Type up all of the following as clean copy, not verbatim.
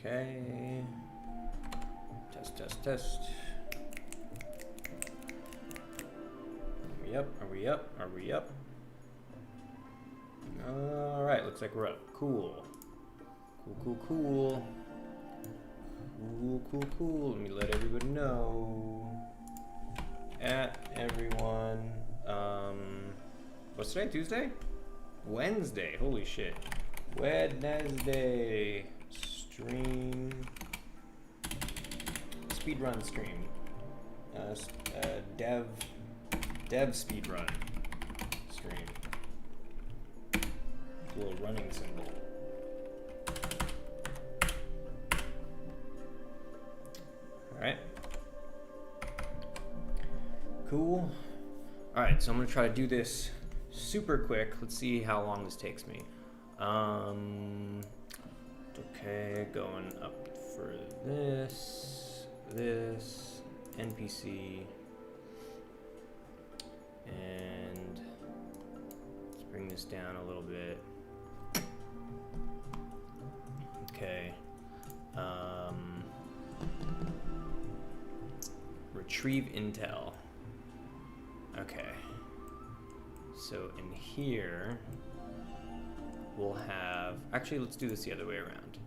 Okay. Test, test, test. Are we up? Are we up? Are we up? Alright, looks like we're up. Cool. Cool, cool, cool. Cool, cool, cool. Let me let everybody know. At everyone. What's today? Tuesday? Wednesday. Holy shit. Wednesday. Stream. Speedrun stream. Dev speedrun stream. Little running symbol. Alright. Cool. Alright, so I'm gonna try to do this super quick. Let's see how long this takes me. Okay, going up for this, NPC, and let's bring this down a little bit. Okay. Retrieve intel. Okay. So in here, we'll have, actually let's do this the other way around.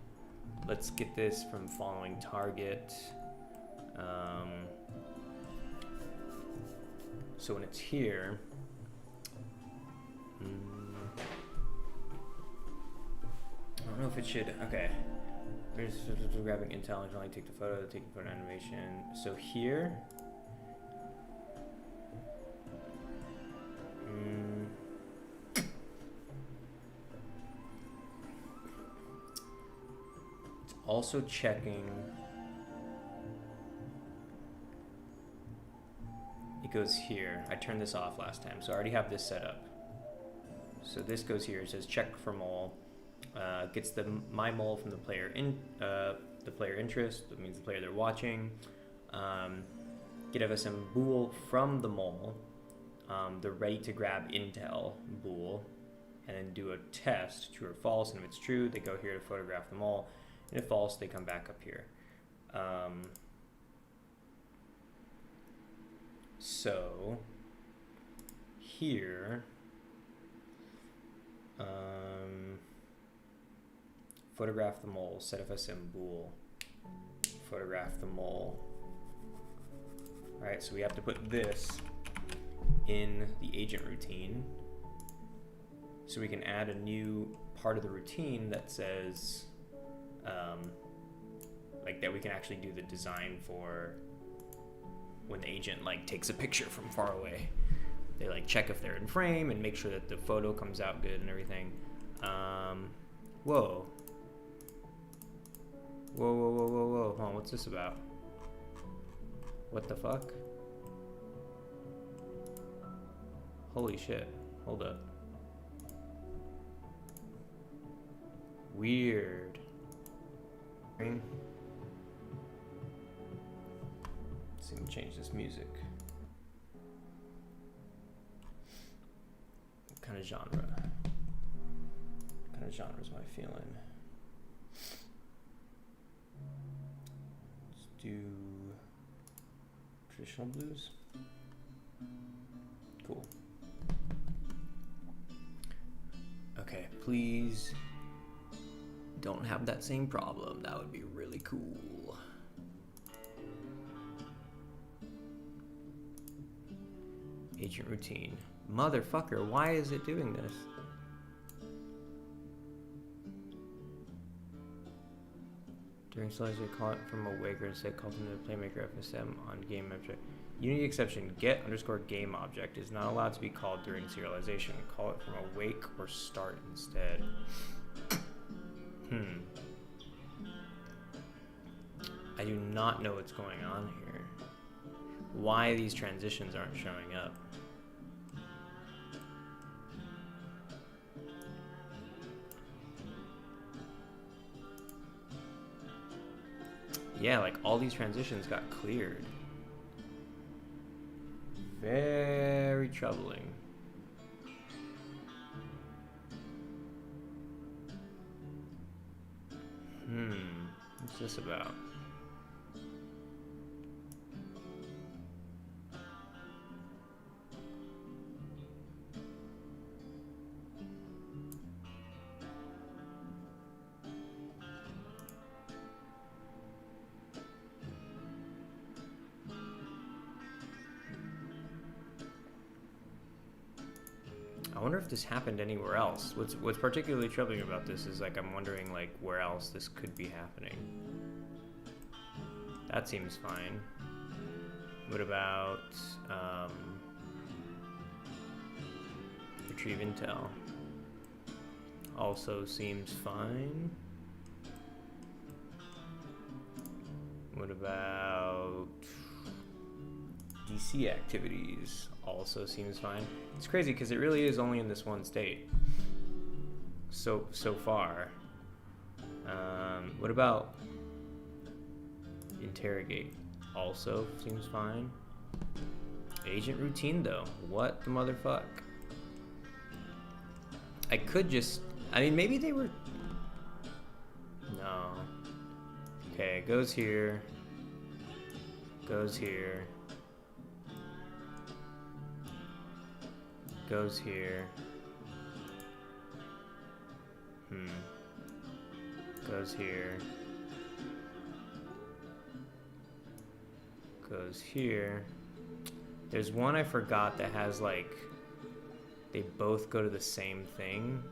Let's get this from following target. So when it's here, I don't know if it should, okay. Grabbing intel, I can only take the photo animation. So here, it's also checking. It goes here. I turned this off last time, so I already have this set up. So this goes here. It says check for mole. Gets the my mole from the player interest. That means the player they're watching. Get FSM bool from the mole. The ready to grab intel bool, and then do a test, true or false. And if it's true, they go here to photograph the mole. And if false, they come back up here. So here, photograph the mole, set FSM bool, photograph the mole. All right, so we have to put this in the agent routine. So we can add a new part of the routine that says, like that we can actually do the design for when the agent like takes a picture from far away. They like check if they're in frame and make sure that the photo comes out good and everything. Whoa. Whoa, whoa, whoa, whoa, whoa. Hold on, what's this about? What the fuck? Holy shit. Hold up. Weird. Let's see, let me change this music. What kind of genre? What kind of genres am I feeling? Let's do traditional blues. Cool. Okay, please don't have that same problem. That would be really cool. Agent routine. Motherfucker, why is it doing this? During slides, they call it from awake or instead call from the Playmaker FSM on game object. Unity exception, get underscore game object is not allowed to be called during serialization. Call it from awake or start instead. I do not know what's going on here. Why these transitions aren't showing up. Yeah, like all these transitions got cleared. Very troubling. What's this about? I wonder if this happened anywhere else. What's particularly troubling about this is like I'm wondering like where else this could be happening. That seems fine. What about retrieve intel? Also seems fine. What about DC activities? Also seems fine. It's crazy because it really is only in this one state. So far. What about interrogate? Also seems fine. Agent routine though. What the motherfuck? I could just, I mean maybe they were, no. Okay, goes here. Goes here. Goes here. Goes here. Goes here. There's one I forgot that has like, they both go to the same thing.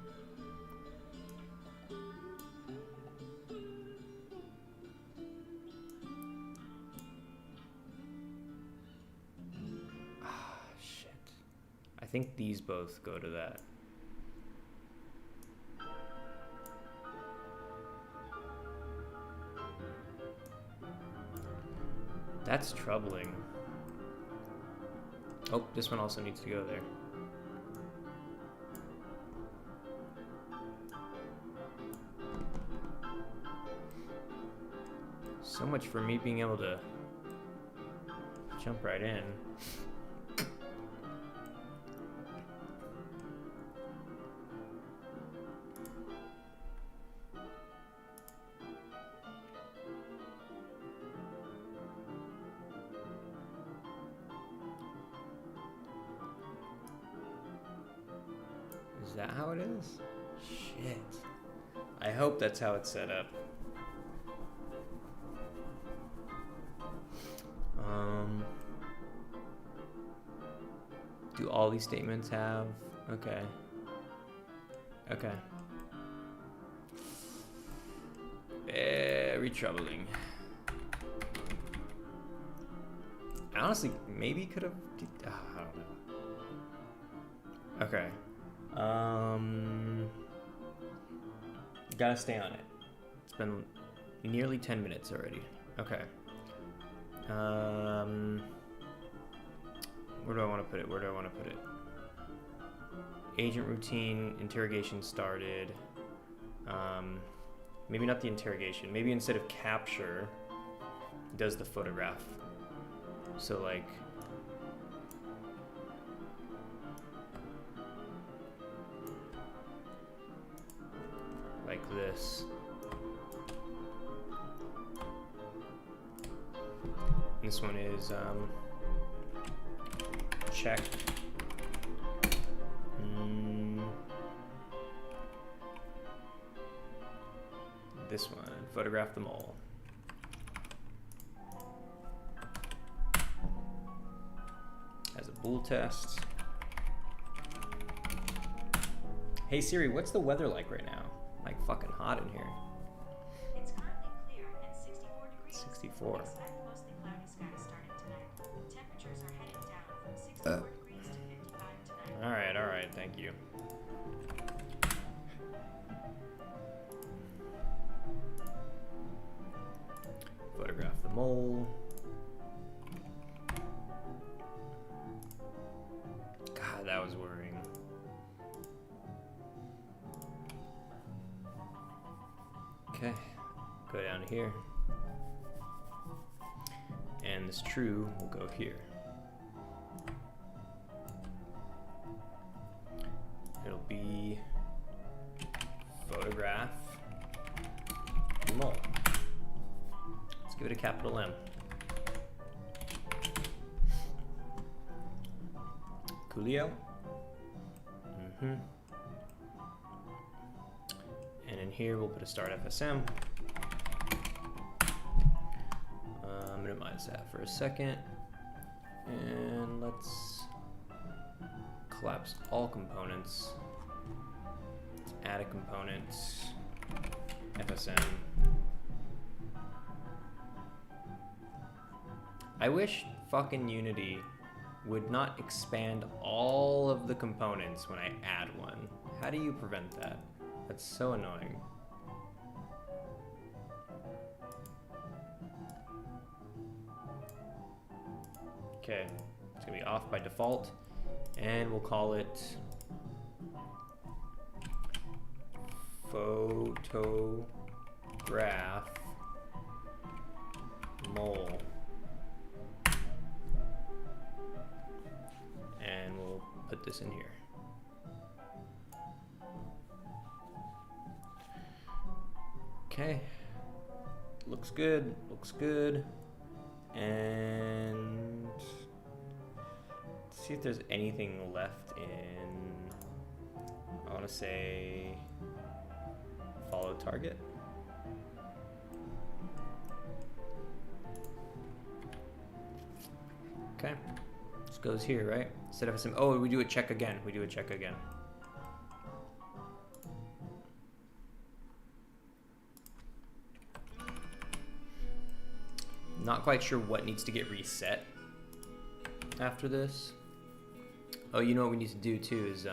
I think these both go to that. That's troubling. Oh, this one also needs to go there. So much for me being able to jump right in. Is that how it is? Shit. I hope that's how it's set up. Do all these statements have? Okay. Okay. Very troubling. I honestly maybe could have. I don't know. Okay. Gotta stay on it. It's been nearly 10 minutes already. Okay. Where do I want to put it? Where do I want to put it? Agent routine, interrogation started. Maybe not the interrogation. Maybe instead of capture, it does the photograph. So like, this. This one is check. This one, photograph them all. As a bool test. Hey Siri, what's the weather like right now? Like fucking hot in here. It's currently clear and 64 degrees. 64. Expect mostly cloudy skies starting tonight. Temperatures are heading down from 64 degrees to 55 tonight. All right, thank you. Photograph the mole. God, that was worrying. Okay, go down here. And this true will go here. It'll be photograph the mole. give it a capital M. Coolio. And in here we'll put a start FSM. Minimize that for a second. And let's collapse all components. Let's add a component. FSM. I wish fucking Unity would not expand all of the components when I add one. How do you prevent that? That's so annoying. Okay, it's gonna be off by default, and we'll call it photograph mole. And we'll put this in here. Okay, looks good, looks good. And let's see if there's anything left in, I wanna say, follow target. Okay, this goes here, right? Instead of some, oh, we do a check again. We do a check again. Not quite sure what needs to get reset after this. Oh, you know what we need to do too is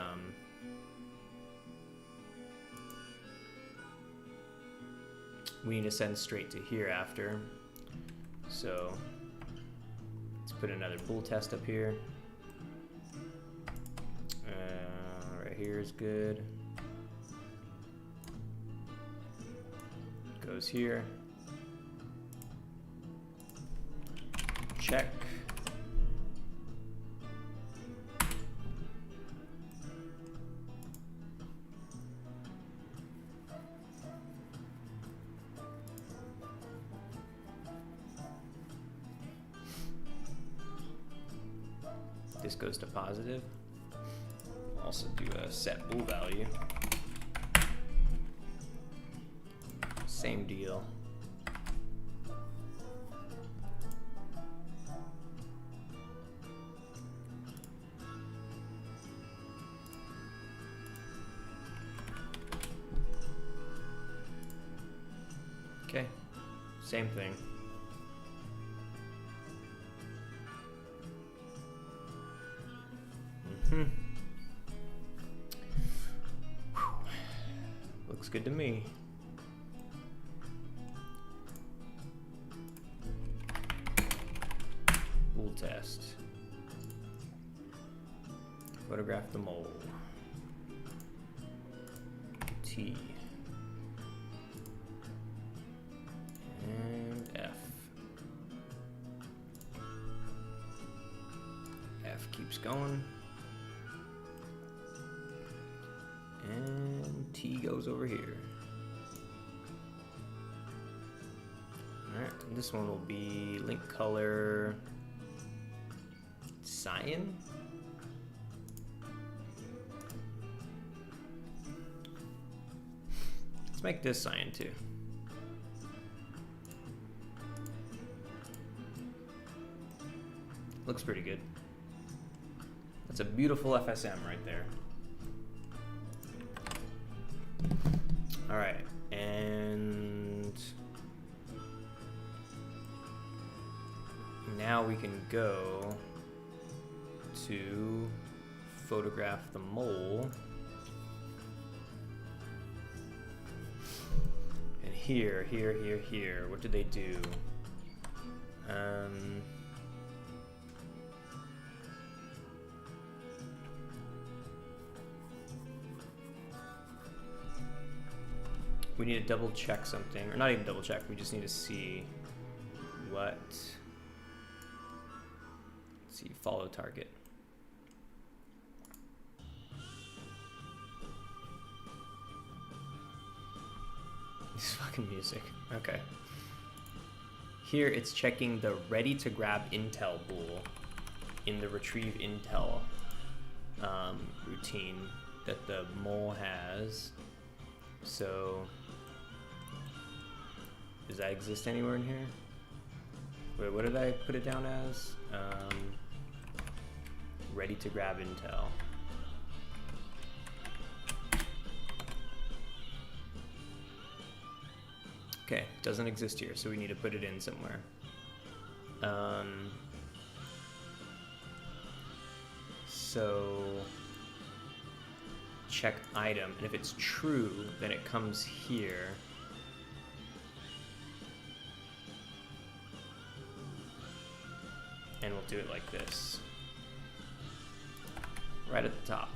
we need to send straight to here after. So let's put another bool test up here. Right here is good. Goes here. Check. This goes to positive. Also do a set bool value. Same deal. Okay, same thing. Looks good to me. Bool test. Photograph the mole. T. And F. F keeps going. And T goes over here. Alright, this one will be link color cyan. Let's make this cyan too. Looks pretty good. That's a beautiful FSM right there. All right, and now we can go to photograph the mole. And here, what did they do? We need to double check something, or not even double check, we just need to see what, let's see, follow target. This fucking music, okay. Here it's checking the ready to grab intel bool in the retrieve intel routine that the mole has. So does that exist anywhere in here? Wait, what did I put it down as? Ready to grab intel. Okay, doesn't exist here, so we need to put it in somewhere. So check item, and if it's true, then it comes here. And we'll do it like this. Right at the top.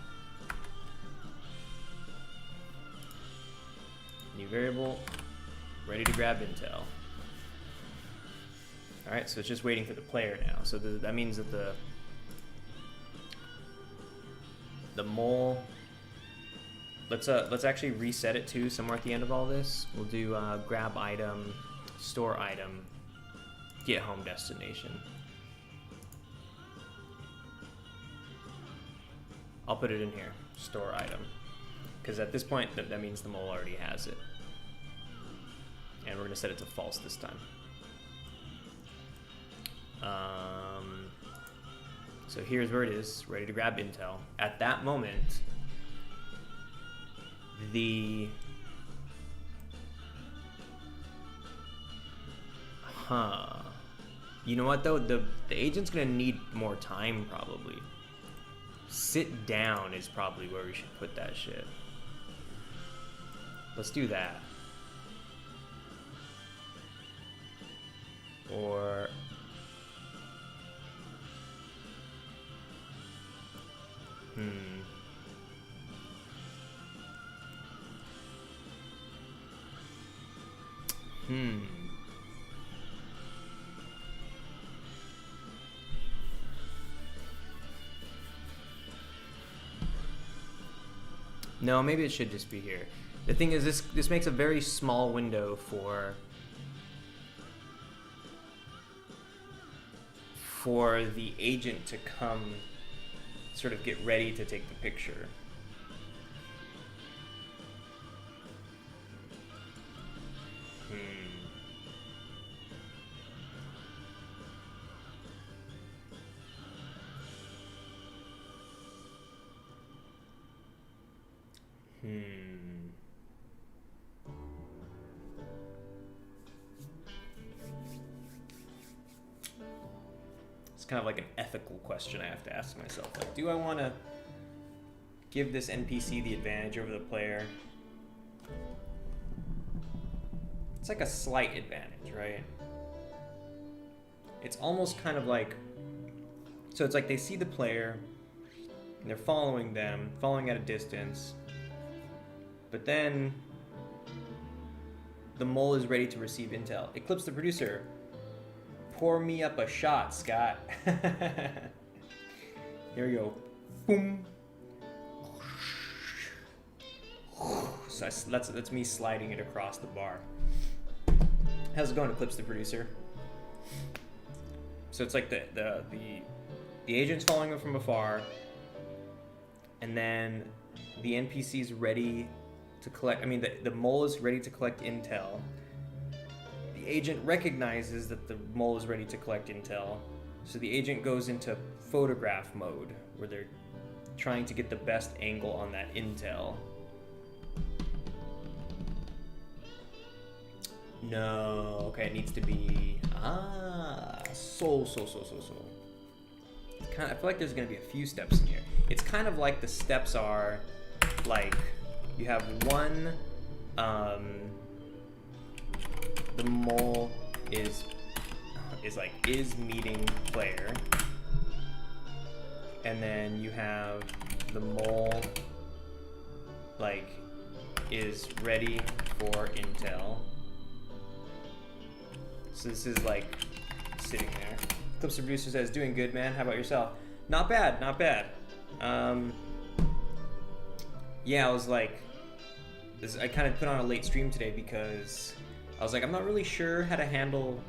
New variable, ready to grab intel. All right, so it's just waiting for the player now. So that means that the mole. Let's actually reset it to somewhere at the end of all this. We'll do grab item, store item, get home destination. I'll put it in here, store item, because at this point that means the mole already has it, and we're gonna set it to false this time. So here's where it is, ready to grab intel. At that moment, you know what though? The agent's gonna need more time probably. Sit down is probably where we should put that shit. Let's do that. Or No, maybe it should just be here. The thing is, this makes a very small window for the agent to come sort of get ready to take the picture. It's kind of like an ethical question I have to ask myself. Like, do I want to give this NPC the advantage over the player? It's like a slight advantage, right? It's almost kind of like, so it's like they see the player and they're following them, following at a distance, but then the mole is ready to receive intel. Eclipse the producer. Pour me up a shot, Scott. Here we go. Boom. So that's me sliding it across the bar. How's it going, Eclipse the producer? So it's like the agent's following them from afar, and then the NPC's ready to collect. I mean, the mole is ready to collect intel. The agent recognizes that the mole is ready to collect intel, so the agent goes into photograph mode, where they're trying to get the best angle on that intel. No, okay, it needs to be so. I feel like there's gonna be a few steps in here. It's kind of like the steps are like you have one. The mole is meeting player, and then you have the mole is ready for intel. So this is like sitting there. Clips the producer says, "Doing good, man. How about yourself?" Not bad, not bad. Yeah, I was like, I kind of put on a late stream today because I was like, I'm not really sure how to handle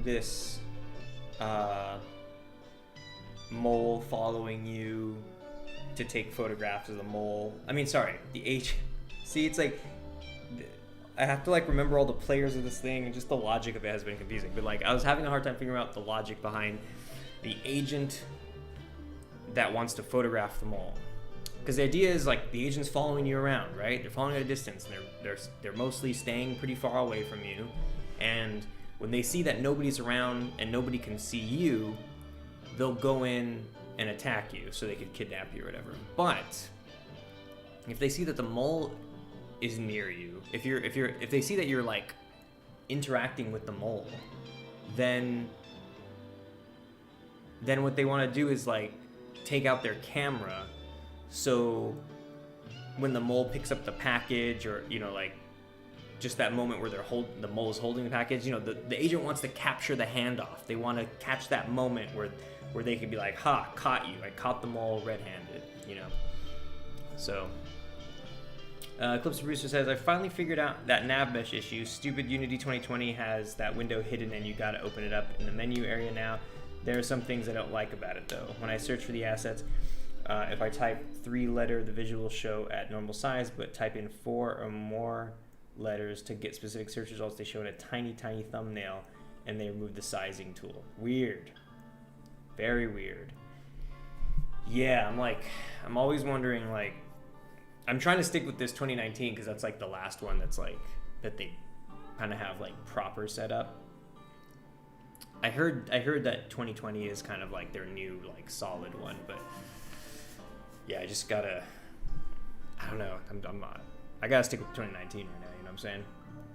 this mole following you to take photographs of the mole. I mean, sorry, the agent. See, it's like I have to like remember all the players of this thing, and just the logic of it has been confusing. But like, I was having a hard time figuring out the logic behind the agent that wants to photograph the mole. Because the idea is like the agent's following you around, right? They're following at a distance, and they're mostly staying pretty far away from you. And when they see that nobody's around and nobody can see you, they'll go in and attack you so they could kidnap you or whatever. But if they see that the mole is near you, if they see that you're like interacting with the mole, then what they want to do is like take out their camera, so when the mole picks up the package, or like just that moment where the mole is holding the package, the agent wants to capture the handoff. They want to catch that moment where they can be like, ha, caught you. I caught the mole red-handed, So, Eclipse Brewster says, I finally figured out that nav mesh issue. Stupid Unity 2020 has that window hidden and you gotta open it up in the menu area now. There are some things I don't like about it though. When I search for the assets, if I type 3-letter, the visual show at normal size, but type in 4 or more letters to get specific search results, they show in a tiny, tiny thumbnail, and they remove the sizing tool. Weird. Very weird. Yeah, I'm always wondering, like, I'm trying to stick with this 2019 because that's like the last one that's like, that they kind of have like proper setup. I heard that 2020 is kind of like their new like solid one, but yeah, I just gotta, I don't know, I gotta stick with 2019 right now, you know what I'm saying?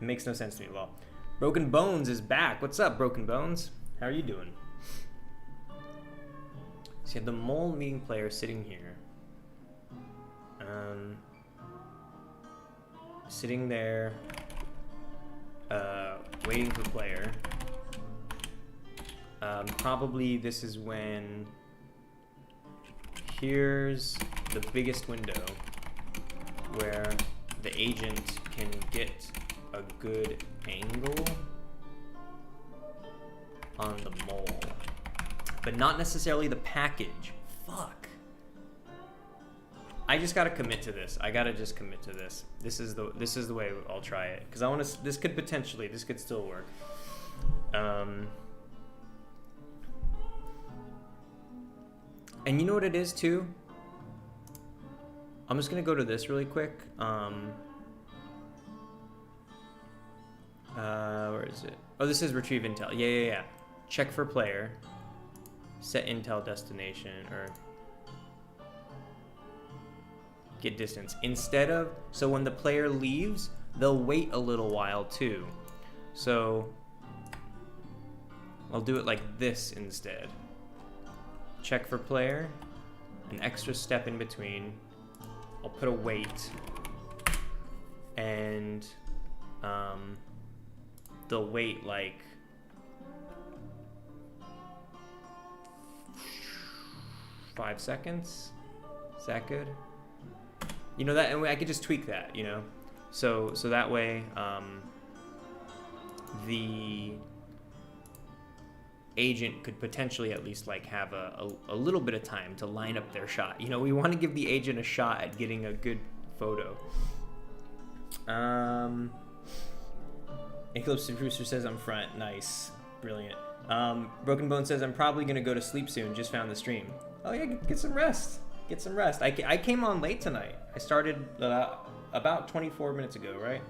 It makes no sense to me at all. Broken Bones is back. What's up, Broken Bones? How are you doing? So you have the mole meeting player sitting here. Sitting there, waiting for player. Probably this is when, here's the biggest window where the agent can get a good angle on the mole, but not necessarily the package. Fuck. I just gotta commit to this. I gotta just commit to this. This is the way I'll try it, because I want to. This could still work. And you know what it is too? I'm just gonna go to this really quick. Where is it? Oh, this is retrieve intel. Yeah. Check for player. Set intel destination, or get distance. Instead of, so when the player leaves, they'll wait a little while too. So I'll do it like this instead. Check for player, an extra step in between. I'll put a wait, and they'll wait like 5 seconds. Is that good? You know, that, and I could just tweak that, you know, so that way the agent could potentially at least like have a little bit of time to line up their shot. You know, we want to give the agent a shot at getting a good photo. Eclipse Brewster says I'm front. Nice. Brilliant. Broken Bone says I'm probably going to go to sleep soon. Just found the stream. Oh yeah, get some rest. Get some rest. I came on late tonight. I started about 24 minutes ago, right?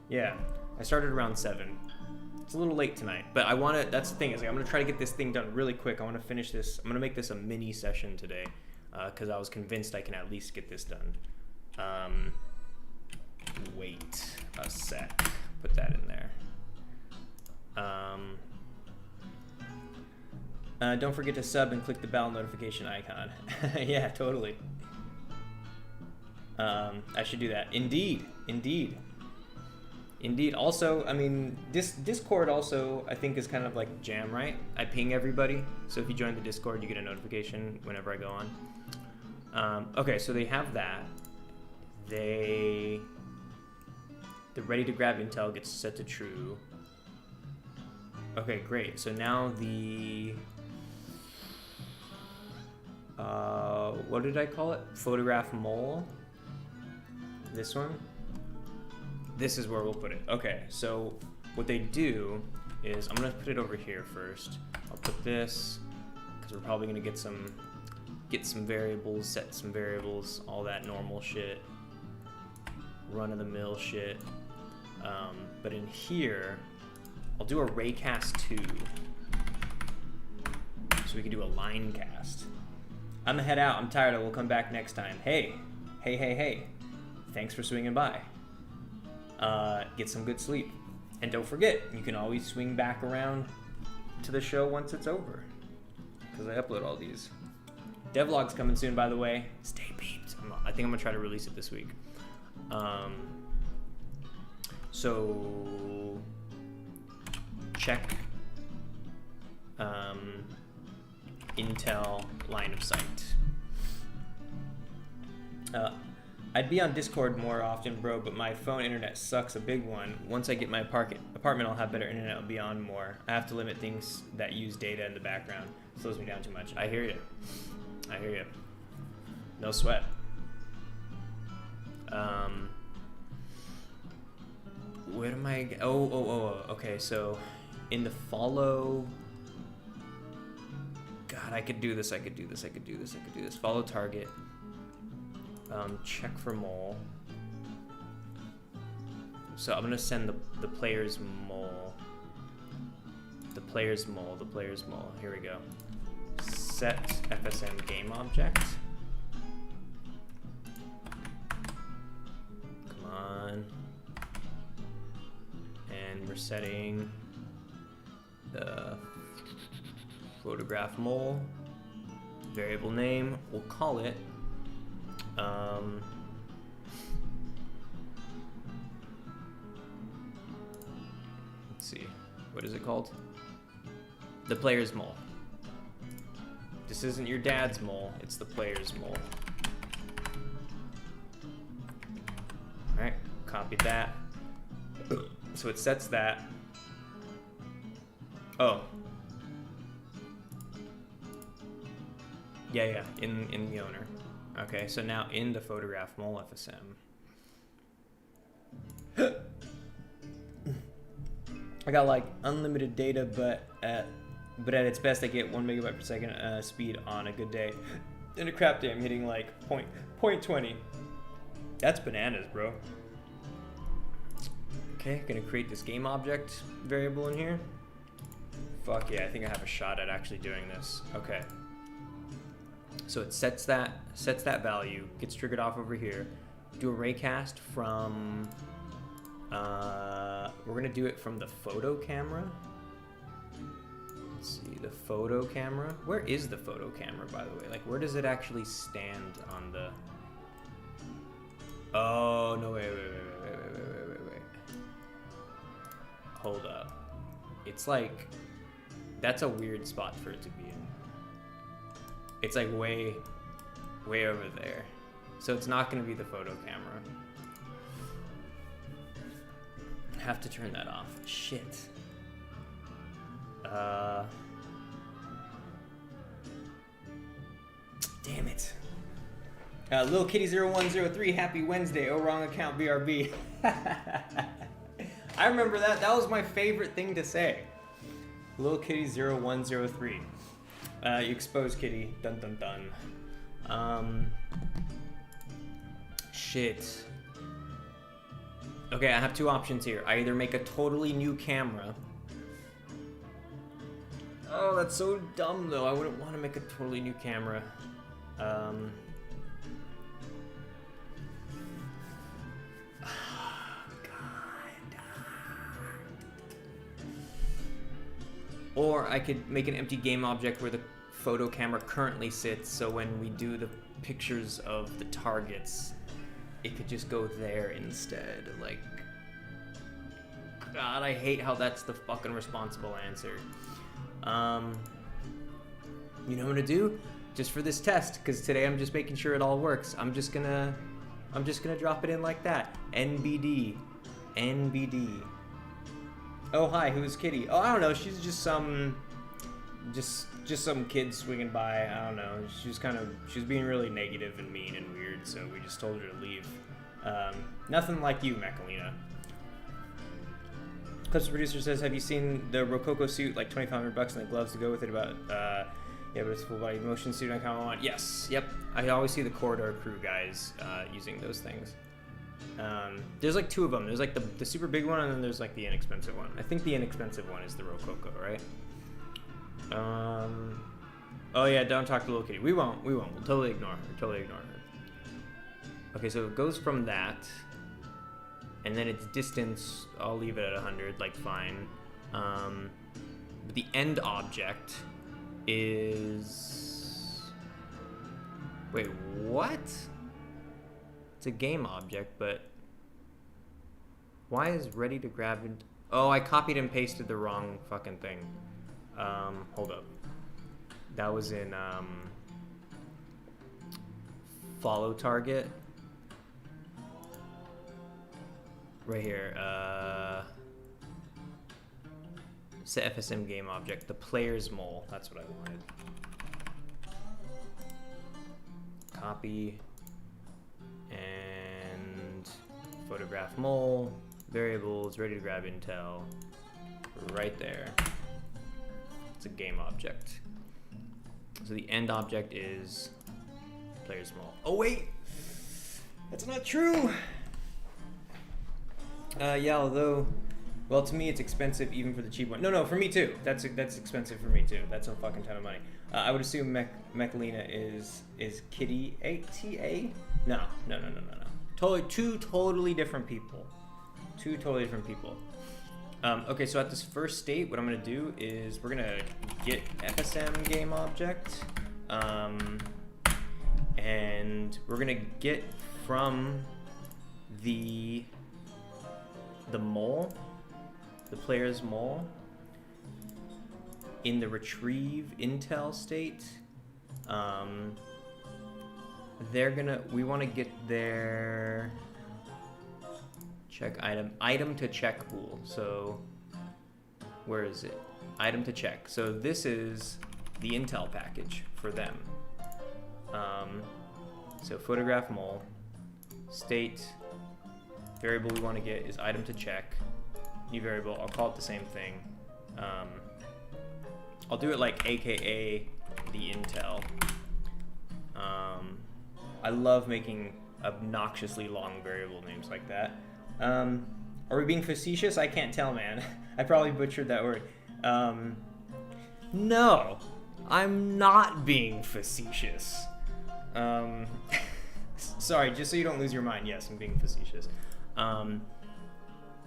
Yeah, I started around 7. It's a little late tonight, but I want to, that's the thing, is like, I'm going to try to get this thing done really quick. I want to finish this. I'm going to make this a mini session today, because I was convinced I can at least get this done. Wait a sec. Put that in there. Don't forget to sub and click the bell notification icon. Yeah, totally. I should do that. Indeed. Also, I mean, Discord also, I think, is kind of like Jam, right? I ping everybody. So if you join the Discord, you get a notification whenever I go on. Okay, so they have that. The ready to grab intel gets set to true. Okay, great. So now the what did I call it? Photograph mole. This one. This is where we'll put it. Okay, so what they do is I'm gonna put it over here first. I'll put this because we're probably gonna get some variables, set some variables, all that normal shit, run-of-the-mill shit. But in here, I'll do a raycast 2, so we can do a line cast. I'm gonna head out. I'm tired. We'll come back next time. Hey. Thanks for swinging by. Get some good sleep. And don't forget, you can always swing back around to the show once it's over, because I upload all these. DevLogs coming soon, by the way. Stay peeped. I think I'm gonna try to release it this week. So check Intel line of sight. I'd be on Discord more often, bro, but my phone internet sucks a big one. Once I get my apartment, I'll have better internet. I'll be on more. I have to limit things that use data in the background. It slows me down too much. I hear you. No sweat. Where am I? Okay, so in the follow. God, I could do this. Follow target. Check for mole. So I'm gonna send the player's mole. The player's mole. Here we go. Set FSM game object. Come on. And we're setting the photograph mole. Variable name. We'll call it. Let's see. What is it called? The player's mole. This isn't your dad's mole, it's the player's mole. Alright, copy that. So it sets that. Oh. Yeah, in the owner. Okay, so now in the photograph mole FSM. I got like unlimited data, but at its best I get 1 megabyte per second speed on a good day. In a crap day I'm hitting like 0.20. That's bananas, bro. Okay, gonna create this game object variable in here. Fuck yeah, I think I have a shot at actually doing this. Okay. So it sets that value, gets triggered off over here. Do a raycast from, we're gonna do it from the photo camera. Let's see, the photo camera. Where is the photo camera, by the way? Like, where does it actually stand on the, oh, no, wait. Hold up. It's like, that's a weird spot for it to be in. It's like way over there. So it's not gonna be the photo camera. I have to turn that off. Shit. Damn it. Lil Kitty 0103, happy Wednesday. Oh, wrong account, BRB. I remember that. That was my favorite thing to say. Lil Kitty 0103. You exposed Kitty. Dun dun dun. Shit. Okay, I have two options here. I either make a totally new camera. Oh, that's so dumb though. I wouldn't want to make a totally new camera. Or I could make an empty game object where the photo camera currently sits, so when we do the pictures of the targets, it could just go there instead. Like, God, I hate how that's the fucking responsible answer. You know what I'm gonna do? Just for this test, because today I'm just making sure it all works. I'm just gonna drop it in like that. NBD. Oh, hi, who's Kitty? Oh, I don't know. She's just some kid swinging by. I don't know. She was being really negative and mean and weird, so we just told her to leave. Nothing like you, Macalina. Clips producer says, have you seen the Rococo suit, like $2,500 and the gloves to go with it? Yeah, but it's a full body motion suit I kind of want. Yes, yep. I always see the Corridor Crew guys using those things. There's like two of them. There's like the super big one, and then there's like the inexpensive one. I think the inexpensive one is the Rococo, right? Oh yeah, don't talk to little kitty. We won't. We'll totally ignore her. Okay, so it goes from that, and then its distance, I'll leave it at 100, like fine. But the end object is... Wait, what? It's a game object, but why is ready to grab it? Oh, I copied and pasted the wrong fucking thing. Hold up. That was in follow target. Right here. Set FSM game object. The player's mole. That's what I wanted. Copy. And photograph mole. Variables. Ready to grab intel. Right there. It's a game object. So the end object is player's mole. Oh wait! That's not true! Yeah, although, well, to me it's expensive even for the cheap one. No, for me too. That's expensive for me too. That's a fucking ton of money. I would assume Mechalina is Kitty ATA? No. Two totally different people. Okay, so at this first state, what I'm gonna do is we're gonna get FSM game object, and we're gonna get from the mole, the player's mole, in the retrieve intel state. We want to get their check item to check pool. So where is it? Item to check. So this is the intel package for them. So photograph mole, state, variable we want to get is item to check, new variable, I'll call it the same thing. I'll do it like AKA the intel. I love making obnoxiously long variable names like that. Are we being facetious? I can't tell, man. I probably butchered that word. No, I'm not being facetious. Sorry, just so you don't lose your mind. Yes, I'm being facetious.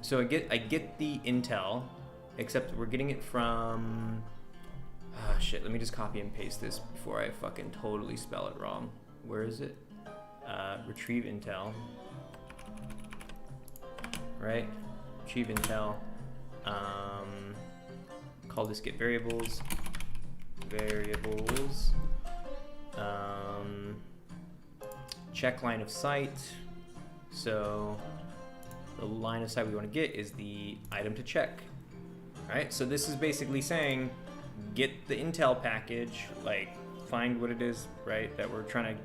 So I get the intel, except we're getting it from... shit, let me just copy and paste this before I fucking totally spell it wrong. Where is it? Retrieve intel. Right? Retrieve intel. Call this get variables. Check line of sight. So the line of sight we want to get is the item to check. Alright, so this is basically saying get the intel package, like find what it is, right, that we're trying to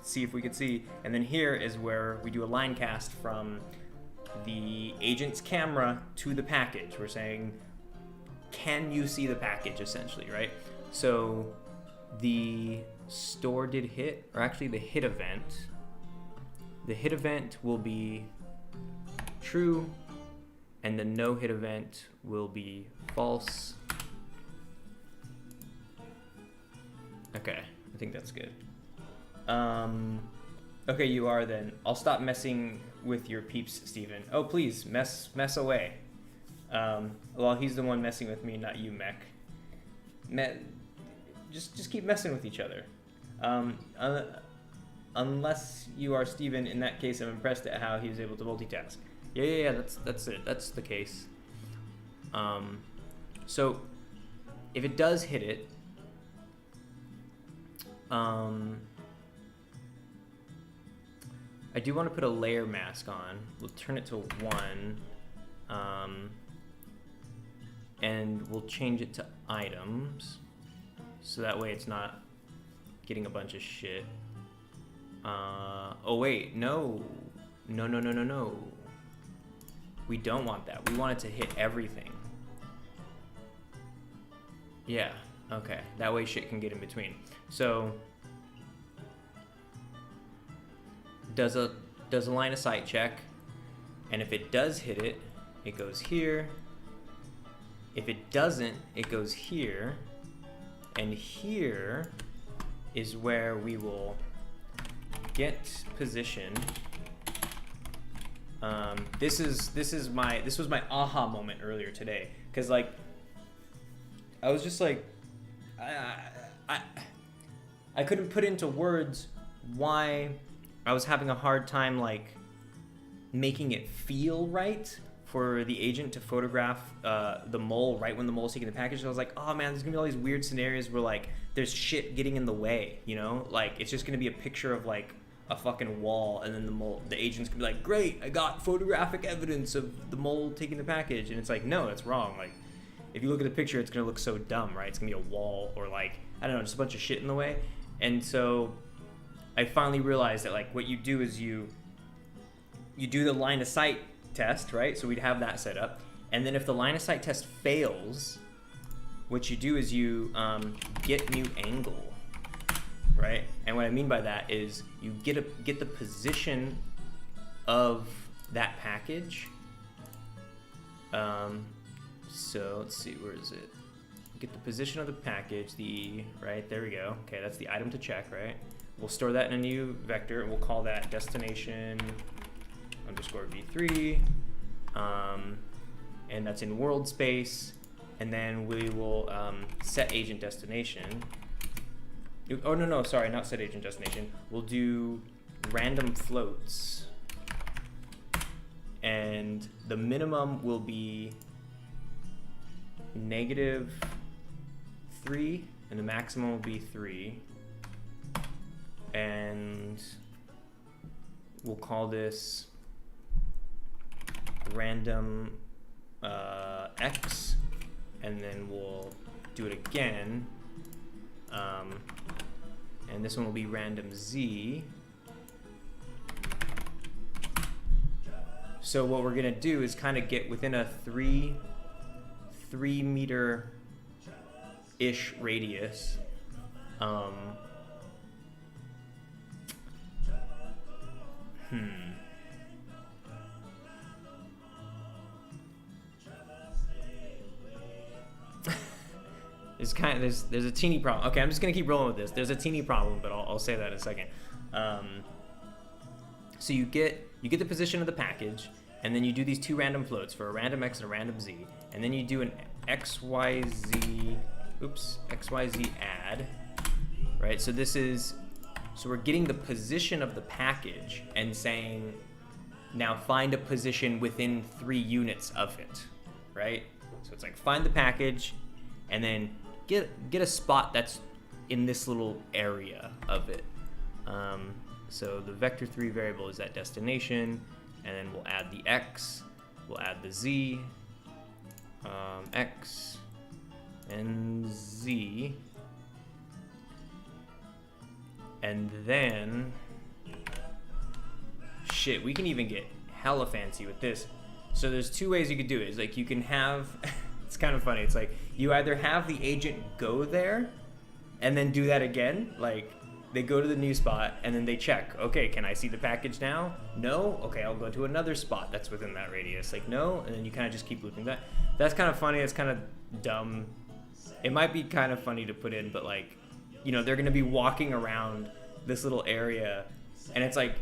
see if we could see, and then here is where we do a line cast from the agent's camera to the package. We're saying, can you see the package, essentially, right? So the store did hit, or actually the hit event will be true, and the no hit event will be false. Okay, I think that's good. Okay, you are then. I'll stop messing with your peeps, Steven. Oh, please, mess away. Well, he's the one messing with me, not you, Mech. Just keep messing with each other. Unless you are Steven, in that case, I'm impressed at how he was able to multitask. Yeah, that's it. That's the case. So, if it does hit it, I do want to put a layer mask on. We'll turn it to 1. and we'll change it to items. So that way it's not getting a bunch of shit. Oh wait, no. No. We don't want that. We want it to hit everything. Yeah, okay. That way shit can get in between. So does a line of sight check, and if it does hit it, it goes here. If it doesn't, it goes here. And here is where we will get position. This was my aha moment earlier today, because like I was just like I couldn't put into words why I was having a hard time like making it feel right for the agent to photograph the mole right when the mole's taking the package. So I was like, oh man, there's gonna be all these weird scenarios where like there's shit getting in the way, you know? Like it's just gonna be a picture of like a fucking wall, and then the agent's gonna be like, great, I got photographic evidence of the mole taking the package. And it's like, no, that's wrong. Like if you look at the picture, it's gonna look so dumb, right? It's gonna be a wall or like, I don't know, just a bunch of shit in the way. And so I finally realized that like what you do is you do the line of sight test, right? So we'd have that set up. And then if the line of sight test fails, what you do is you get new angle, right? And what I mean by that is you get the position of that package. So let's see, where is it? Get the position of the package, right, there we go. Okay, that's the item to check, right? We'll store that in a new vector, and we'll call that destination underscore v3, and that's in world space. And then we will set agent destination. Oh no, sorry, not set agent destination. We'll do random floats, and the minimum will be -3, and the maximum will be 3. And we'll call this random x, and then we'll do it again, and this one will be random z. So what we're gonna do is kind of get within a 3 meter ish radius. There's a teeny problem. Okay, I'm just gonna keep rolling with this. There's a teeny problem, but I'll say that in a second. So you get the position of the package, and then you do these 2 random floats for a random x and a random z, and then you do an xyz add, right? So we're getting the position of the package and saying, now find a position within 3 units of it, right? So it's like find the package, and then get a spot that's in this little area of it. So the vector3 variable is that destination, and then we'll add the x, we'll add the z, x and z, and then shit, we can even get hella fancy with this. So there's 2 ways you could do it. It's like you can have it's kind of funny. It's like you either have the agent go there and then do that again, like they go to the new spot and then they check, okay, can I see the package now? No? Okay, I'll go to another spot that's within that radius. Like, no, and then you kind of just keep looping that. That's kind of funny. It's kind of dumb. It might be kind of funny to put in, but like, you know, they're going to be walking around this little area, and it's like,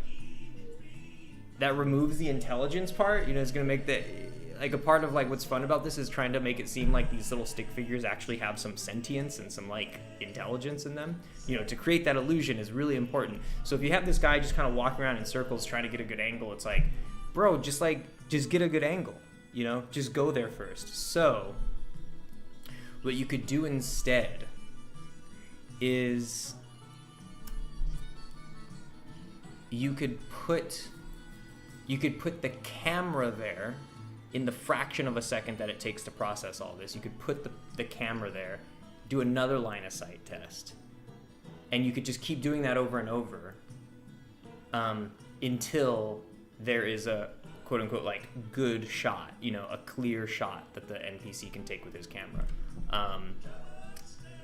that removes the intelligence part. You know, it's going to make like a part of like what's fun about this is trying to make it seem like these little stick figures actually have some sentience and some like intelligence in them. You know, to create that illusion is really important. So if you have this guy just kind of walking around in circles trying to get a good angle, it's like, bro, just get a good angle, you know, just go there first. So what you could do instead is you could put the camera there, in the fraction of a second that it takes to process all this, you could put the camera there, do another line of sight test, and you could just keep doing that over and over until there is a quote unquote like good shot, you know, a clear shot that the NPC can take with his camera.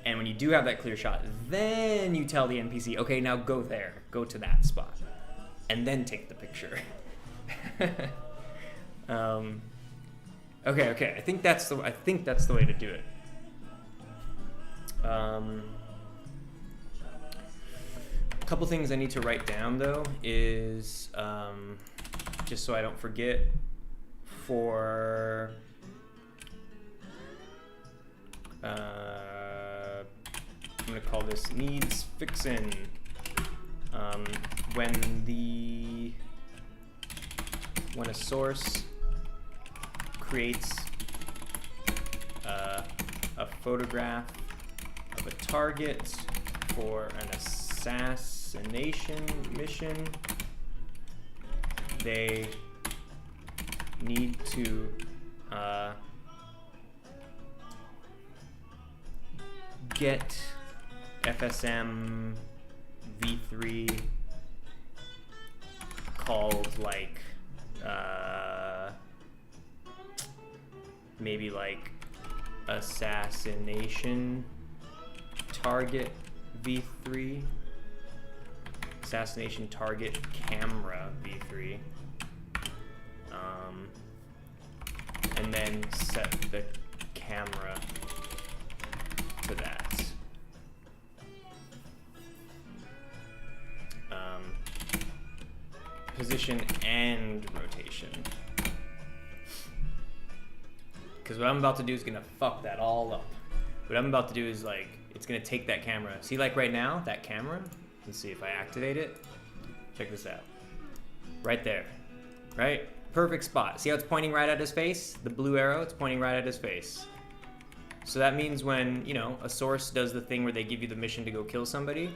And when you do have that clear shot, then you tell the NPC, okay, now go there, go to that spot, and then take the picture. Okay. I think that's the way to do it. A couple things I need to write down though is just so I don't forget. For I'm gonna call this needs fixin'. When a source creates a photograph of a target for an assassination mission, they need to get FSM v3 called like maybe like assassination target v3, assassination target camera v3, and then set the camera to that. Position and rotation. Because what I'm about to do is gonna fuck that all up. What I'm about to do is like, it's gonna take that camera. See, like right now, that camera, let's see if I activate it. Check this out. Right there, right? Perfect spot. See how it's pointing right at his face? The blue arrow, it's pointing right at his face. So that means when, you know, a source does the thing where they give you the mission to go kill somebody,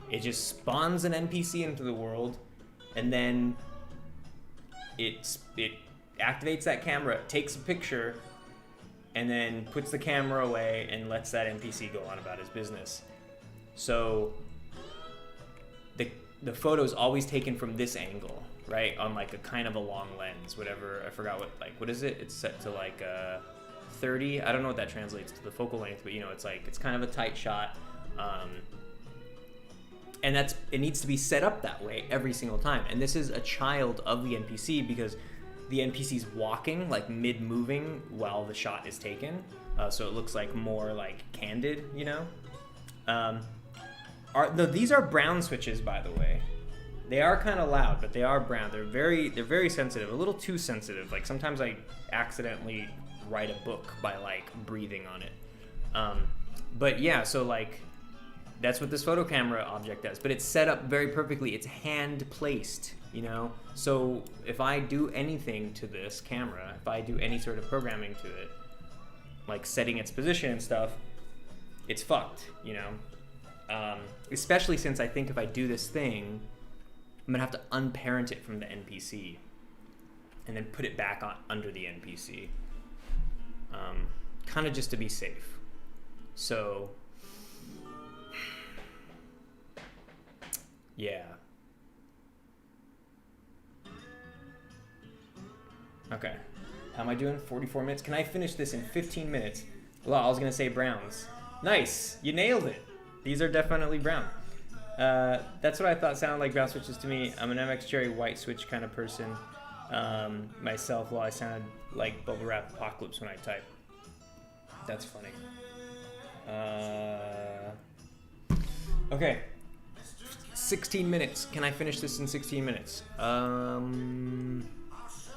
it just spawns an NPC into the world, and then it activates that camera, takes a picture, and then puts the camera away and lets that NPC go on about his business. So the photo is always taken from this angle, right? On like a kind of a long lens, whatever. I forgot what is it? It's set to like 30. I don't know what that translates to the focal length, but you know, it's like, it's kind of a tight shot. And it needs to be set up that way every single time. And this is a child of the NPC because the NPC's walking, like mid-moving while the shot is taken. So it looks like more like candid, you know? These are brown switches, by the way. They are kind of loud, but they are brown. They're very sensitive, a little too sensitive. Like sometimes I accidentally write a book by like breathing on it. But yeah, so like, that's what this photo camera object does, but it's set up very perfectly. It's hand placed, you know? So if I do anything to this camera, if I do any sort of programming to it, like setting its position and stuff, it's fucked, you know? Especially since I think if I do this thing, I'm gonna have to unparent it from the NPC and then put it back on under the NPC. Kind of just to be safe. So, yeah. Okay. How am I doing? 44 minutes? Can I finish this in 15 minutes? Well, I was going to say browns. Nice. You nailed it. These are definitely brown. That's what I thought sounded like brown switches to me. I'm an MX Cherry white switch kind of person. Myself, well, I sounded like Bubble Wrap Apocalypse when I type. That's funny. Okay. 16 minutes. Can I finish this in 16 minutes?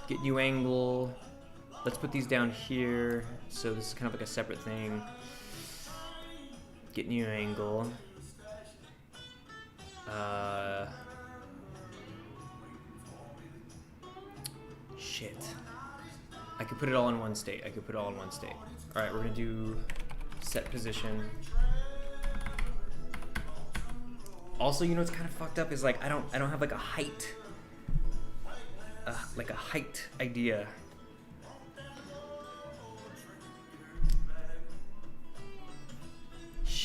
Get new angle. Let's put these down here. So this is kind of like a separate thing. Get new angle. Shit. I could put it all in one state. All right, we're gonna do set position. Also, you know what's kind of fucked up is like I don't have like a height idea.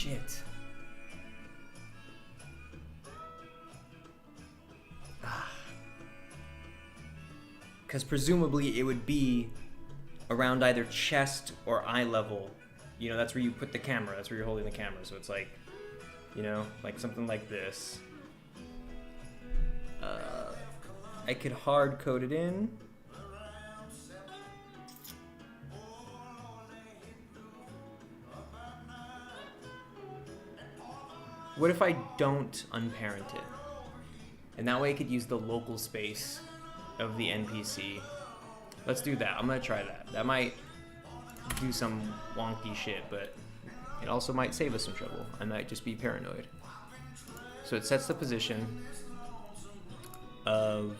shit. Because presumably it would be around either chest or eye level. You know, that's where you put the camera. That's where you're holding the camera. So it's like, you know, like something like this. I could hard code it in. What if I don't unparent it? And that way I could use the local space of the NPC. Let's do that. I'm gonna try that. That might do some wonky shit, but it also might save us some trouble. I might just be paranoid. So it sets the position of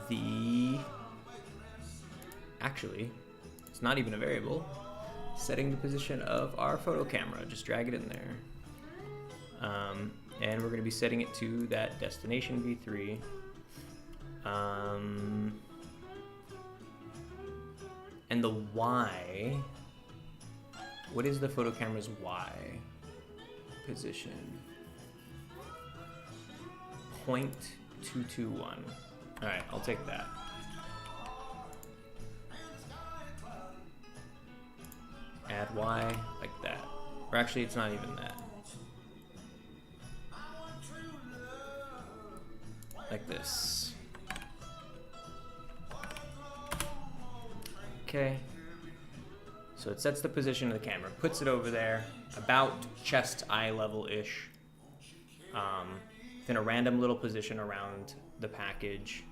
the... Actually, it's not even a variable. Setting the position of our photo camera. Just drag it in there. And we're going to be setting it to that destination v3. And the Y, what is the photo camera's Y position? 0.221. All right, I'll take that. Add Y like that. Or actually, it's not even that. Like this. Okay. So it sets the position of the camera, puts it over there, about chest eye level-ish, in a random little position around the package,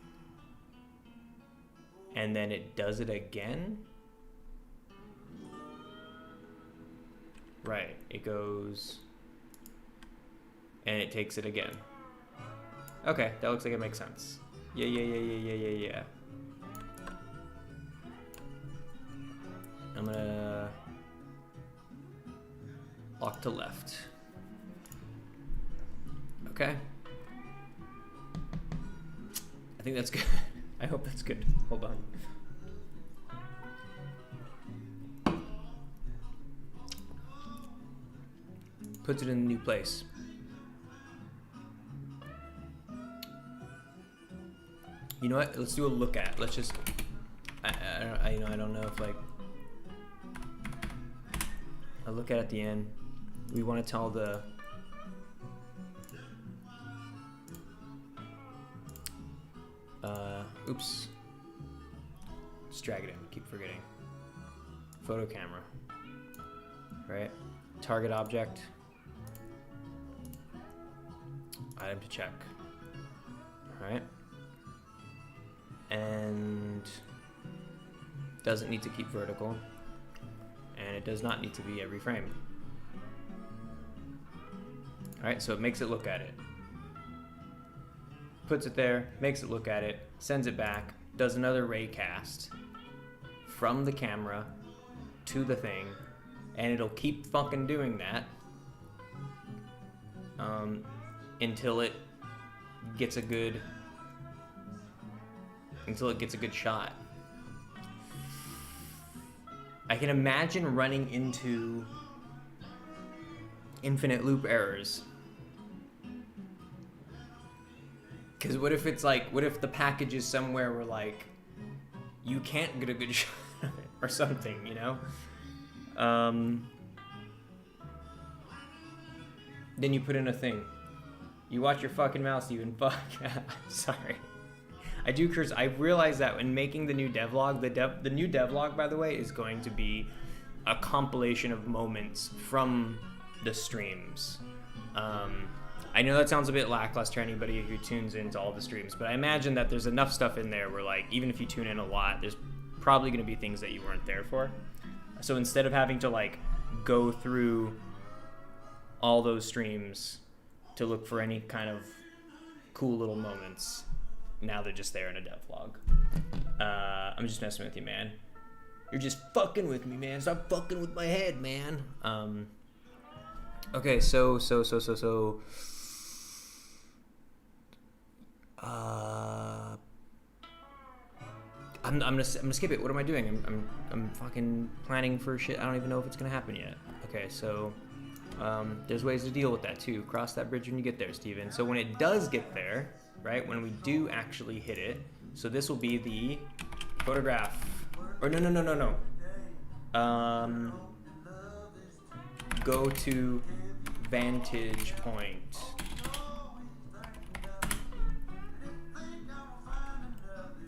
and then it does it again. Right, it goes, and it takes it again. Okay, that looks like it makes sense. Yeah. I'm gonna lock to left. Okay. I think that's good. I hope that's good. Hold on. Puts it in a new place. You know what? Let's do a look at. Let's just. I don't know if like. A look at the end. We want to tell the. Oops. Just drag it in. Keep forgetting. Photo camera. Right. Target object. Item to check. All right. And doesn't need to keep vertical, and it does not need to be every frame. All right, so it makes it look at it, puts it there, makes it look at it, sends it back, does another ray cast from the camera to the thing, and it'll keep fucking doing that until it gets a good shot. I can imagine running into infinite loop errors. Because what if it's like, what if the package is somewhere where like you can't get a good shot of it or something, you know? Then you put in a thing. You watch your fucking mouth, Steven. Fuck. Sorry. I do curse. I realized that when making the new devlog, the new devlog, by the way, is going to be a compilation of moments from the streams. I know that sounds a bit lackluster to anybody who tunes into all the streams, but I imagine that there's enough stuff in there where, like, even if you tune in a lot, there's probably going to be things that you weren't there for. So instead of having to, like, go through all those streams to look for any kind of cool little moments, now they're just there in a devlog. I'm just messing with you, man. You're just fucking with me, man. Stop fucking with my head, man. Okay, so. I'm gonna skip it. What am I doing? I'm fucking planning for shit. I don't even know if it's gonna happen yet. Okay, so there's ways to deal with that too. Cross that bridge when you get there, Steven. So when it does get there, right, when we do actually hit it, so this will be the photograph. Or no. Go to vantage point.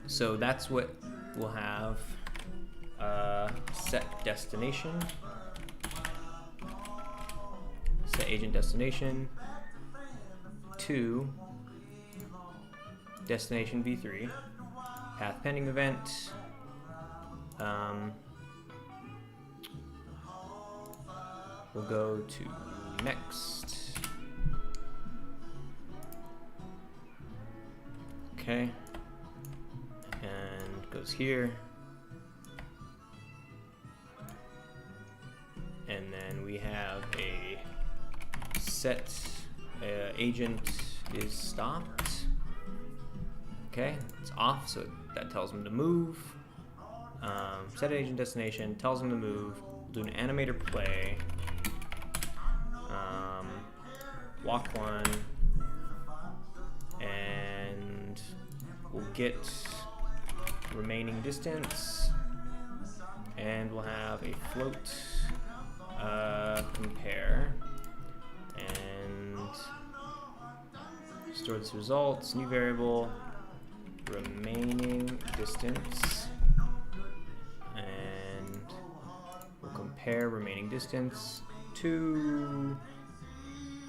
So that's what we'll have. Set destination. Set agent destination to destination v3. Path pending event. We'll go to next. Okay. And goes here. And then we have a set agent is stopped. Okay, it's off, so that tells them to move. Set agent destination tells them to move. We'll do an animator play. Walk one, and we'll get remaining distance, and we'll have a float compare, and store this results, new variable, remaining distance, and we'll compare remaining distance to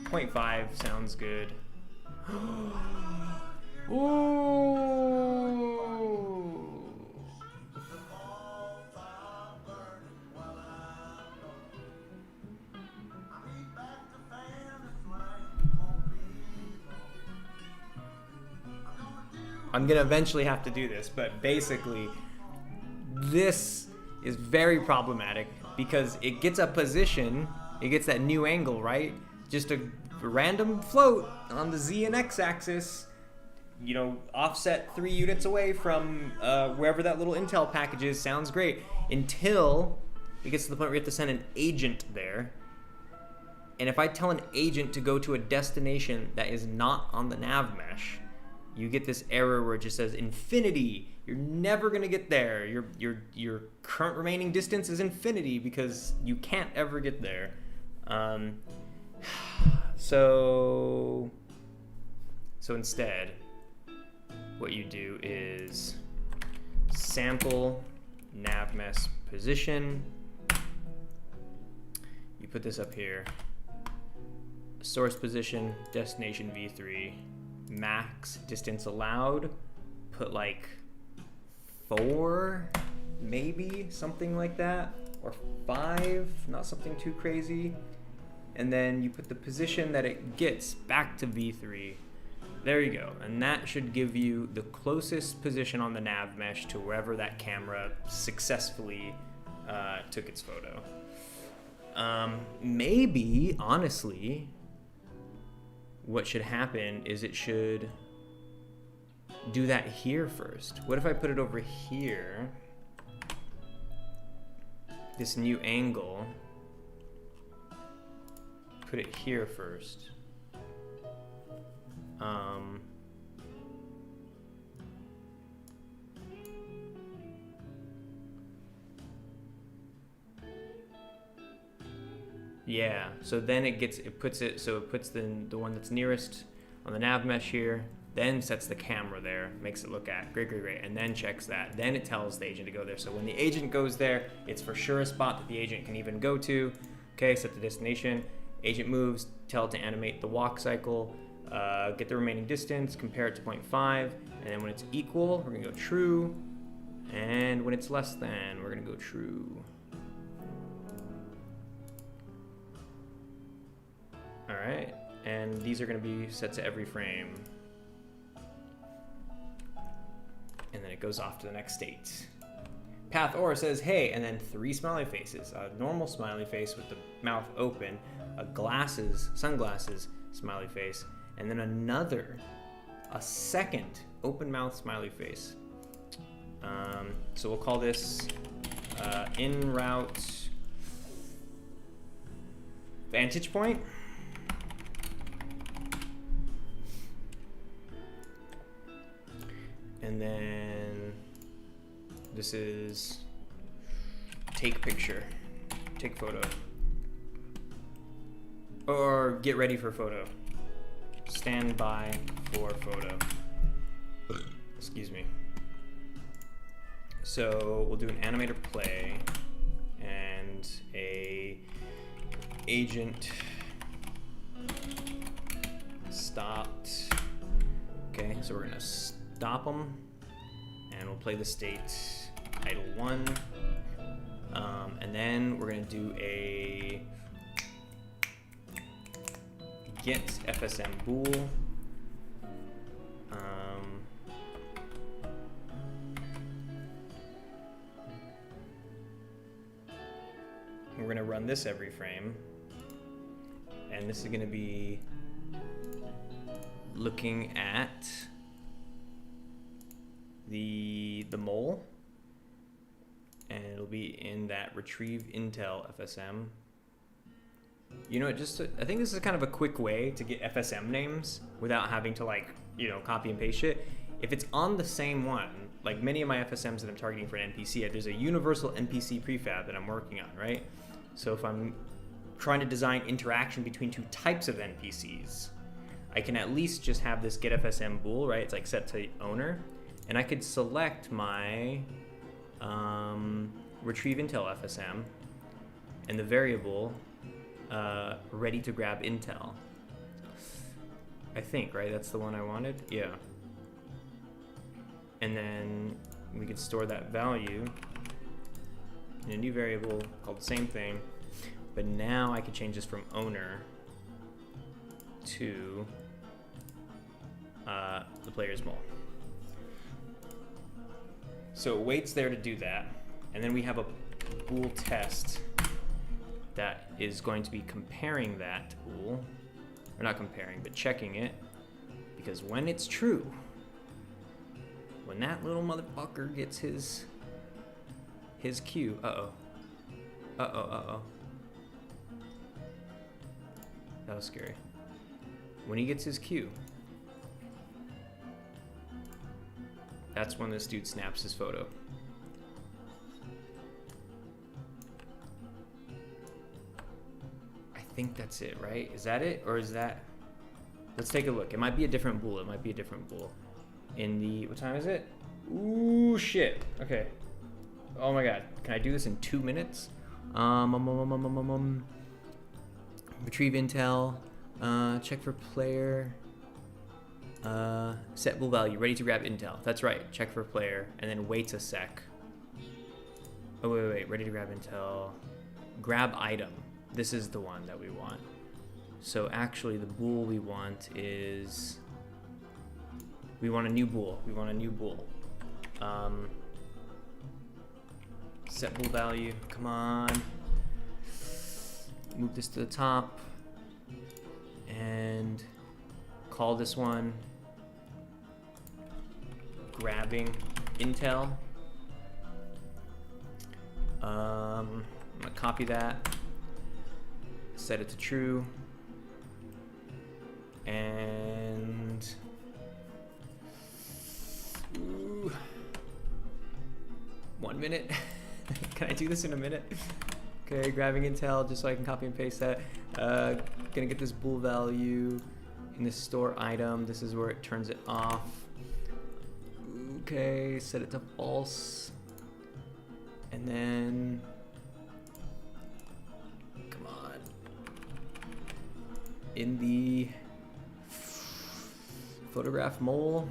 0.5 sounds good. Ooh. I'm gonna eventually have to do this, but basically this is very problematic because it gets a position, it gets that new angle, right? Just a random float on the Z and X axis, you know, offset 3 units away from wherever that little intel package is. Sounds great until it gets to the point where you have to send an agent there. And if I tell an agent to go to a destination that is not on the nav mesh, you get this error where it just says infinity. You're never gonna get there. Your current remaining distance is infinity because you can't ever get there. So instead, what you do is sample nav mesh position. You put this up here. Source position, destination v3, max distance allowed. Put like 4, maybe something like that, or 5, not something too crazy. And then you put the position that it gets back to v3. There you go. And that should give you the closest position on the nav mesh to wherever that camera successfully took its photo. Maybe, honestly, what should happen is it should do that here first. What if I put it over here? This new angle. Put it here first. Yeah, so then it puts the one that's nearest on the nav mesh here, then sets the camera there, makes it look at great, and then checks that. Then it tells the agent to go there. So when the agent goes there, it's for sure a spot that the agent can even go to. Okay, set the destination. Agent moves, tell it to animate the walk cycle, get the remaining distance, compare it to 0.5, and then when it's equal, we're gonna go true, and when it's less than, we're gonna go true. All right, and these are gonna be set to every frame. And then it goes off to the next state. Path or says, hey, and then 3 smiley faces. A normal smiley face with the mouth open, a sunglasses smiley face, and then a second open mouth smiley face. So we'll call this en route vantage point. And then this is take picture, take photo, or get ready for photo, stand by for photo. Excuse me. So we'll do an animator play and a agent stopped. Okay, so we're gonna stop them and we'll play the state idle 1. And then we're gonna do a get FSM bool. We're gonna run this every frame, and this is gonna be looking at the mole, and it'll be in that retrieve intel FSM. You know, I think this is kind of a quick way to get FSM names without having to, like, you know, copy and paste it. If it's on the same one, like many of my FSMs that I'm targeting for an NPC, there's a universal NPC prefab that I'm working on, right? So if I'm trying to design interaction between two types of NPCs, I can at least just have this get FSM bool, right? It's like set to owner, and I could select my retrieve intel FSM and the variable ready to grab intel. I think, right? That's the one I wanted? Yeah. And then we could store that value in a new variable called the same thing, but now I could change this from owner to the player's mole. So it waits there to do that, and then we have a bool test that is going to be comparing that bool, or not comparing, but checking it, because when it's true, when that little motherfucker gets his cue, that was scary. When he gets his cue, that's when this dude snaps his photo. I think that's it, right? Is that it, or is that? Let's take a look. It might be a different bool. It might be a different bool. In the, what time is it? Ooh, shit. Okay. Oh my god. Can I do this in 2 minutes? Retrieve intel. Check for player. Set bool value. Ready to grab intel. That's right. Check for player. And then waits a sec. Oh, wait. Ready to grab intel. Grab item. This is the one that we want. So actually the bool we want is... We want a new bool. Set bool value. Come on. Move this to the top. And call this one grabbing intel. I'm gonna copy that. Set it to true. And... Ooh. 1 minute. Can I do this in a minute? Okay, grabbing intel just so I can copy and paste that. Gonna get this bool value in the store item. This is where it turns it off. Okay, set it to false. And then, come on. In the photograph mole,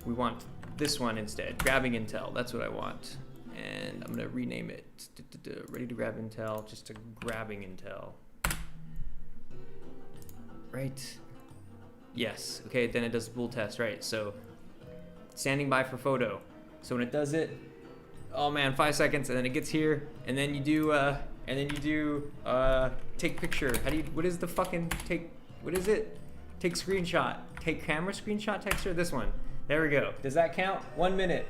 we want this one instead, grabbing intel. That's what I want. And I'm gonna rename it ready to grab intel just to grabbing intel. Right? Yes. Okay, then it does the bool test, right? So standing by for photo. So when it does it, oh man, 5 seconds, and then it gets here, and then you do take picture. What is the fucking take, what is it? Take screenshot. Take camera screenshot texture, this one. There we go. Does that count? 1 minute.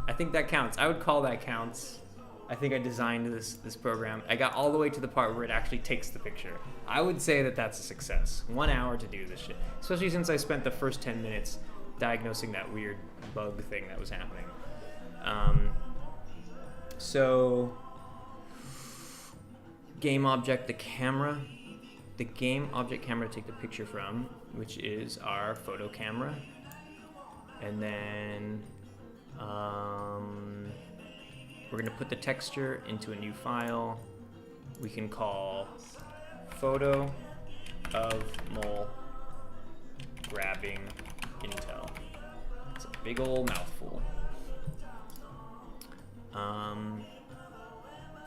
I think that counts. I would call that counts. I think I designed this program. I got all the way to the part where it actually takes the picture. I would say that that's a success. 1 hour to do this shit. Especially since I spent the first 10 minutes diagnosing that weird bug thing that was happening. So, game object, the camera. The game object camera to take the picture from, which is our photo camera. And then we're going to put the texture into a new file. We can call photo of mole grabbing intel. It's a big old mouthful.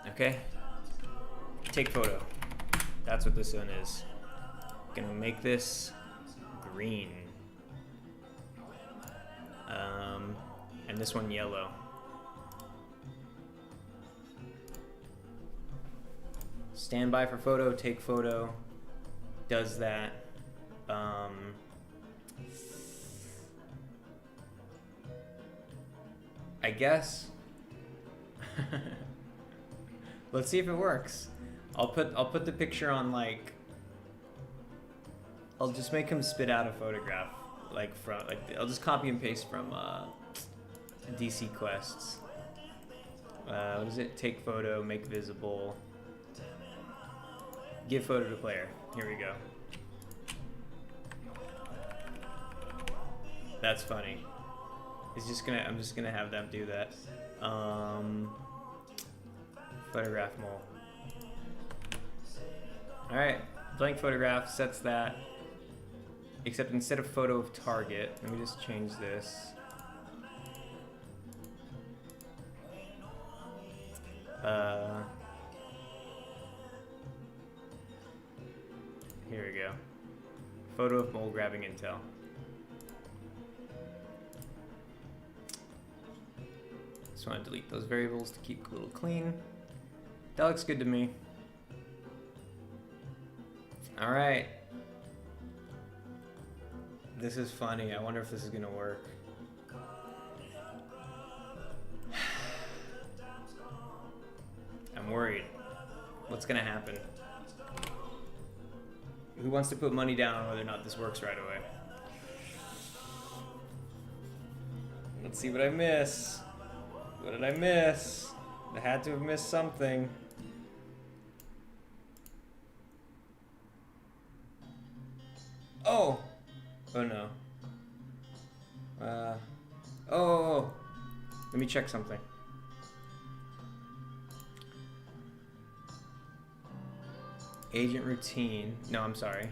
Okay. Take photo. That's what this one is. Gonna make this green. And this one yellow. Stand by for photo, take photo. Does that. I guess. Let's see if it works. I'll put the picture on, like, I'll just make him spit out a photograph, like I'll just copy and paste from DC quests. What is it? Take photo, make visible, give photo to player. Here we go. That's funny. I'm just gonna have them do that. Photograph mole. Alright, blank photograph sets that. Except instead of photo of target, let me just change this. Here we go. Photo of mole grabbing intel. Just want to delete those variables to keep a little clean. That looks good to me. All right. This is funny. I wonder if this is gonna work. I'm worried. What's gonna happen? Who wants to put money down on whether or not this works right away? Let's see what I miss. What did I miss? I had to have missed something. Oh! Oh no. Oh! Let me check something. Agent routine. No, I'm sorry.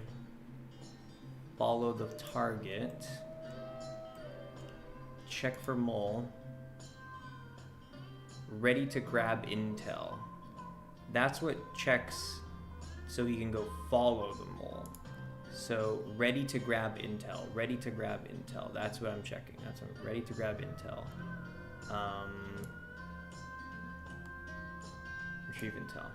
Follow the target. Check for mole. Ready to grab intel. That's what checks so he can go follow the mole. So ready to grab intel. Ready to grab intel. That's what I'm checking. That's what I'm ready to grab intel. Retrieve intel.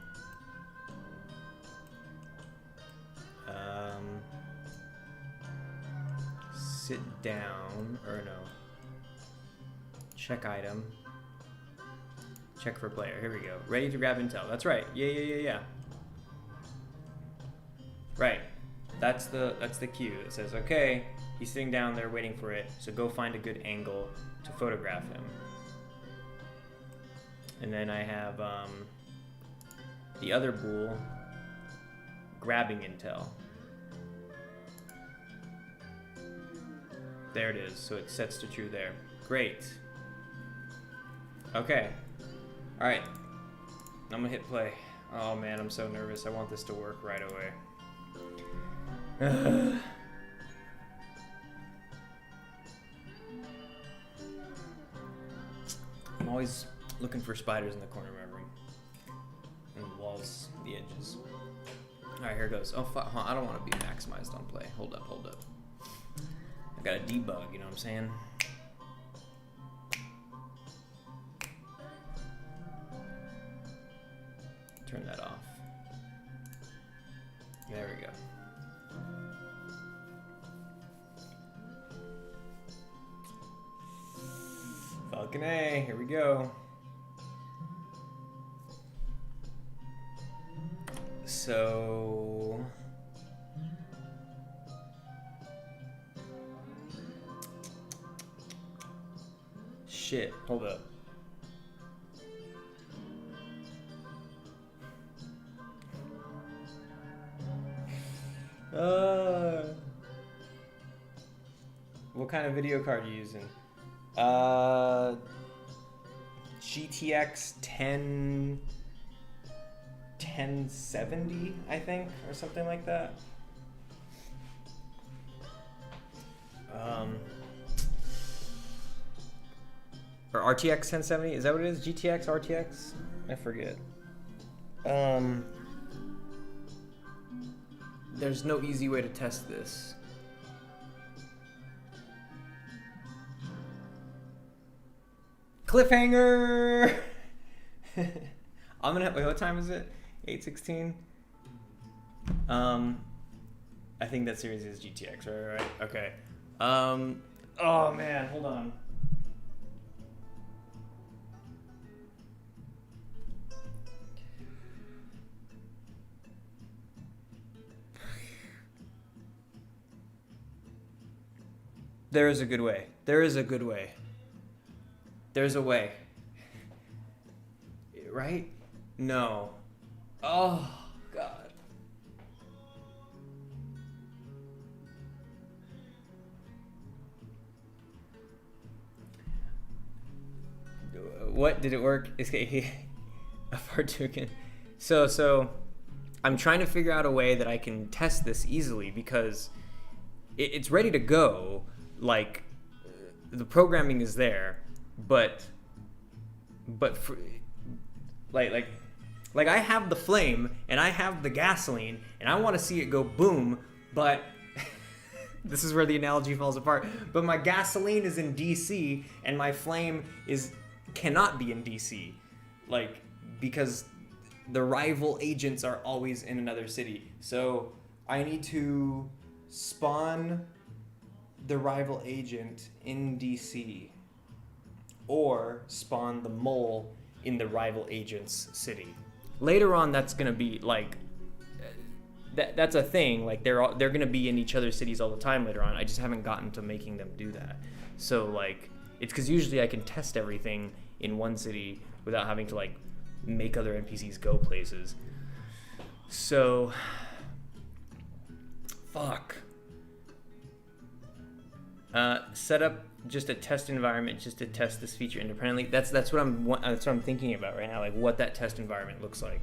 Sit down, or no. Check item. Check for player. Here we go. Ready to grab intel. That's right. Yeah. Right. That's the cue. It says, okay, he's sitting down there waiting for it, so go find a good angle to photograph him. And then I have the other bool, grabbing intel. There it is. So it sets to true there. Great. Okay. All right. I'm gonna hit play. Oh man, I'm so nervous. I want this to work right away. I'm always looking for spiders in the corner of my room. And the walls, the edges. Alright, here goes. Oh, fuck. I don't want to be maximized on play. Hold up. I gotta debug, you know what I'm saying? Turn that off. There we go. Falcon A, here we go. So shit, hold up. What kind of video card are you using? GTX 1070, I think, or something like that. Or RTX 1070, is that what it is? GTX, RTX? I forget. There's no easy way to test this. Cliffhanger! I'm gonna, wait, what time is it? 8:16? I think that series is GTX, right? Okay. Oh man, hold on. There is a good way. There is a good way. There's a way. Right? No. Oh, God. What? Did it work? A part two again. So I'm trying to figure out a way that I can test this easily because it's ready to go. Like, the programming is there, but for, like I have the flame and I have the gasoline and I want to see it go boom, but this is where the analogy falls apart. But my gasoline is in DC and my flame cannot be in DC, like, because the rival agents are always in another city. So I need to spawn the rival agent in DC or spawn the mole in the rival agent's city. Later on, that's gonna be like that's a thing. Like they're gonna be in each other's cities all the time later on. I just haven't gotten to making them do that. So like it's because usually I can test everything in one city without having to like make other NPCs go places. So fuck. Set up just a test environment just to test this feature independently. That's what I'm thinking about right now, like what that test environment looks like.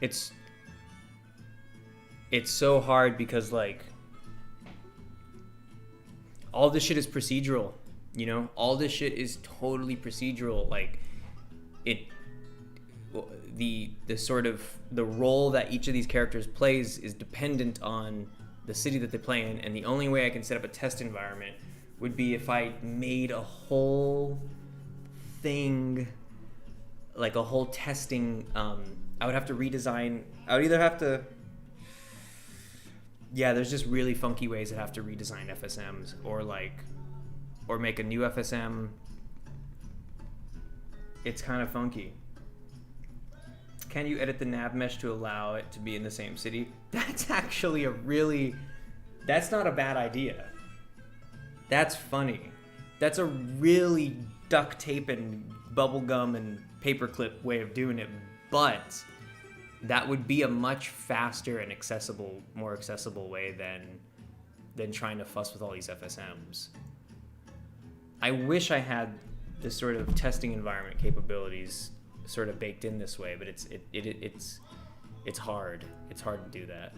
It's so hard because like all this shit is procedural, you know? All this shit is totally procedural. Like the sort of the role that each of these characters plays is dependent on the city that they play in, and the only way I can set up a test environment would be if I made a whole thing, like a whole testing. I would have to redesign. I would either have to. Yeah, there's just really funky ways that have to redesign FSMs, or make a new FSM. It's kind of funky. Can you edit the nav mesh to allow it to be in the same city? That's actually that's not a bad idea. That's funny. That's a really duct tape and bubblegum and paperclip way of doing it, but that would be a much faster and more accessible way than trying to fuss with all these FSMs. I wish I had this sort of testing environment capabilities sort of baked in this way, but it's hard. It's hard to do that.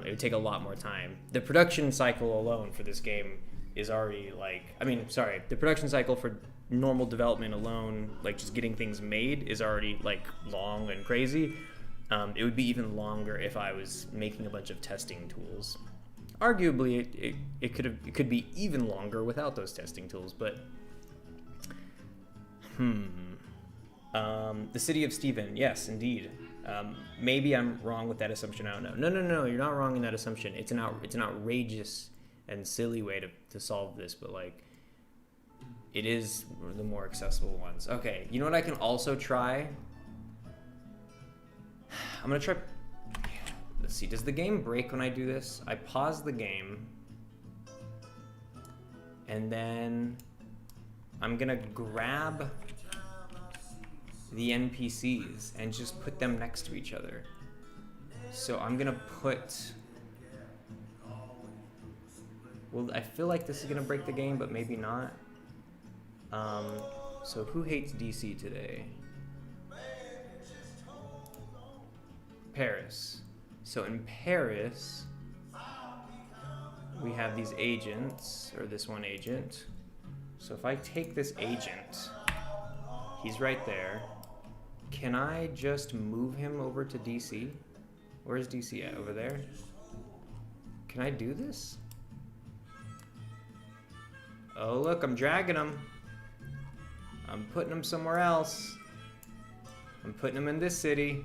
It would take a lot more time. The production cycle alone for this game is already the production cycle for normal development alone, like just getting things made, is already like long and crazy. It would be even longer if I was making a bunch of testing tools. Arguably, it could be even longer without those testing tools, but the city of Stephen, yes, indeed. Maybe I'm wrong with that assumption. I don't know. No, you're not wrong in that assumption. It's an outrageous and silly way to solve this, but like It is the more accessible ones. Okay, you know what I can also try? I'm gonna try... Let's see, does the game break when I do this? I pause the game. And then I'm gonna grab the NPCs and just put them next to each other. So I'm gonna put... Well, I feel like this is gonna break the game, but maybe not. So who hates DC today? Paris. So in Paris, we have these agents, or this one agent. So if I take this agent, he's right there. Can I just move him over to DC? Where's DC at? Over there? Can I do this? Oh, look, I'm dragging him. I'm putting him somewhere else. I'm putting him in this city.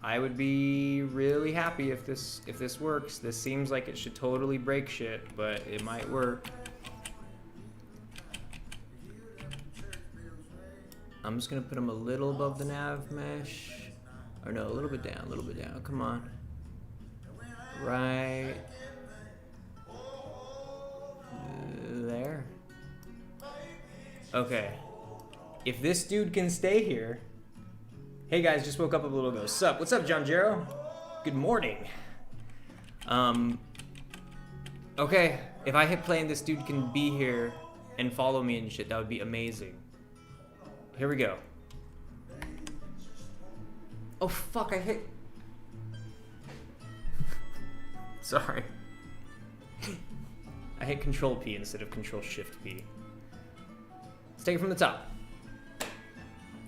I would be really happy if this works. This seems like it should totally break shit, but it might work. I'm just gonna put him a little above the nav mesh. Or no, a little bit down, a little bit down. Come on. Right there. Okay. If this dude can stay here. Hey guys, just woke up a little ago. Sup? What's up, John Jero? Good morning. Okay. If I hit play and this dude can be here and follow me and shit, that would be amazing. Here we go. Oh fuck, I hit... Sorry. I hit Control P instead of Control Shift P. Let's take it from the top.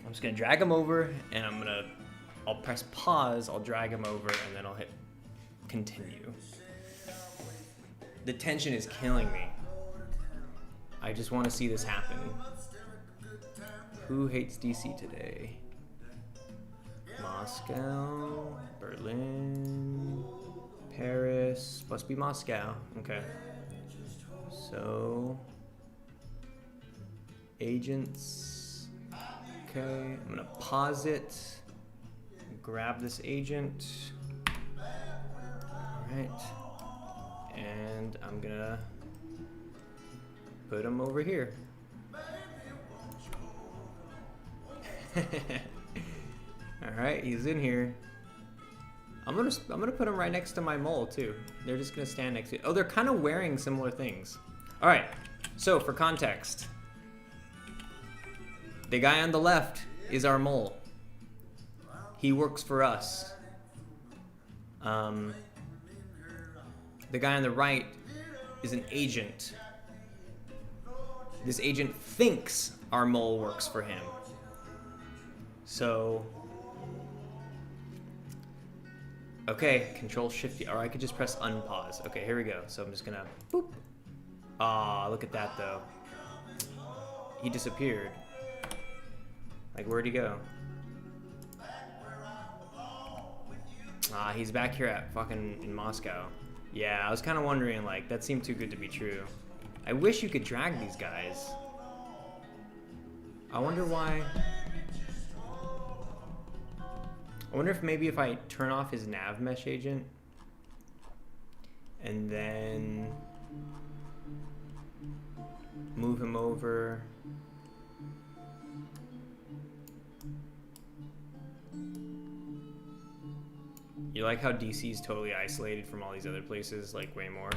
I'm just gonna drag him over, and I'll press pause, I'll drag him over, and then I'll hit continue. The tension is killing me. I just want to see this happen. Who hates DC today? Moscow, Berlin, Paris, must be Moscow. Okay. So, agents. Okay, I'm gonna pause it. Grab this agent. Alright. And I'm gonna put him over here. Alright, he's in here. I'm gonna put him right next to my mole too. They're just gonna stand next to it. Oh, they're kind of wearing similar things. Alright, so for context. The guy on the left is our mole. He works for us. The guy on the right is an agent. This agent thinks our mole works for him. So, okay, Control Shift, or I could just press unpause. Okay, here we go. So I'm just gonna boop. Ah, look at that though. He disappeared. Like, where'd he go? Ah, he's back here at fucking in Moscow. Yeah, I was kind of wondering, like, that seemed too good to be true. I wish you could drag these guys. I wonder why. I wonder if maybe if I turn off his nav mesh agent and then move him over. You like how DC is totally isolated from all these other places, like way more.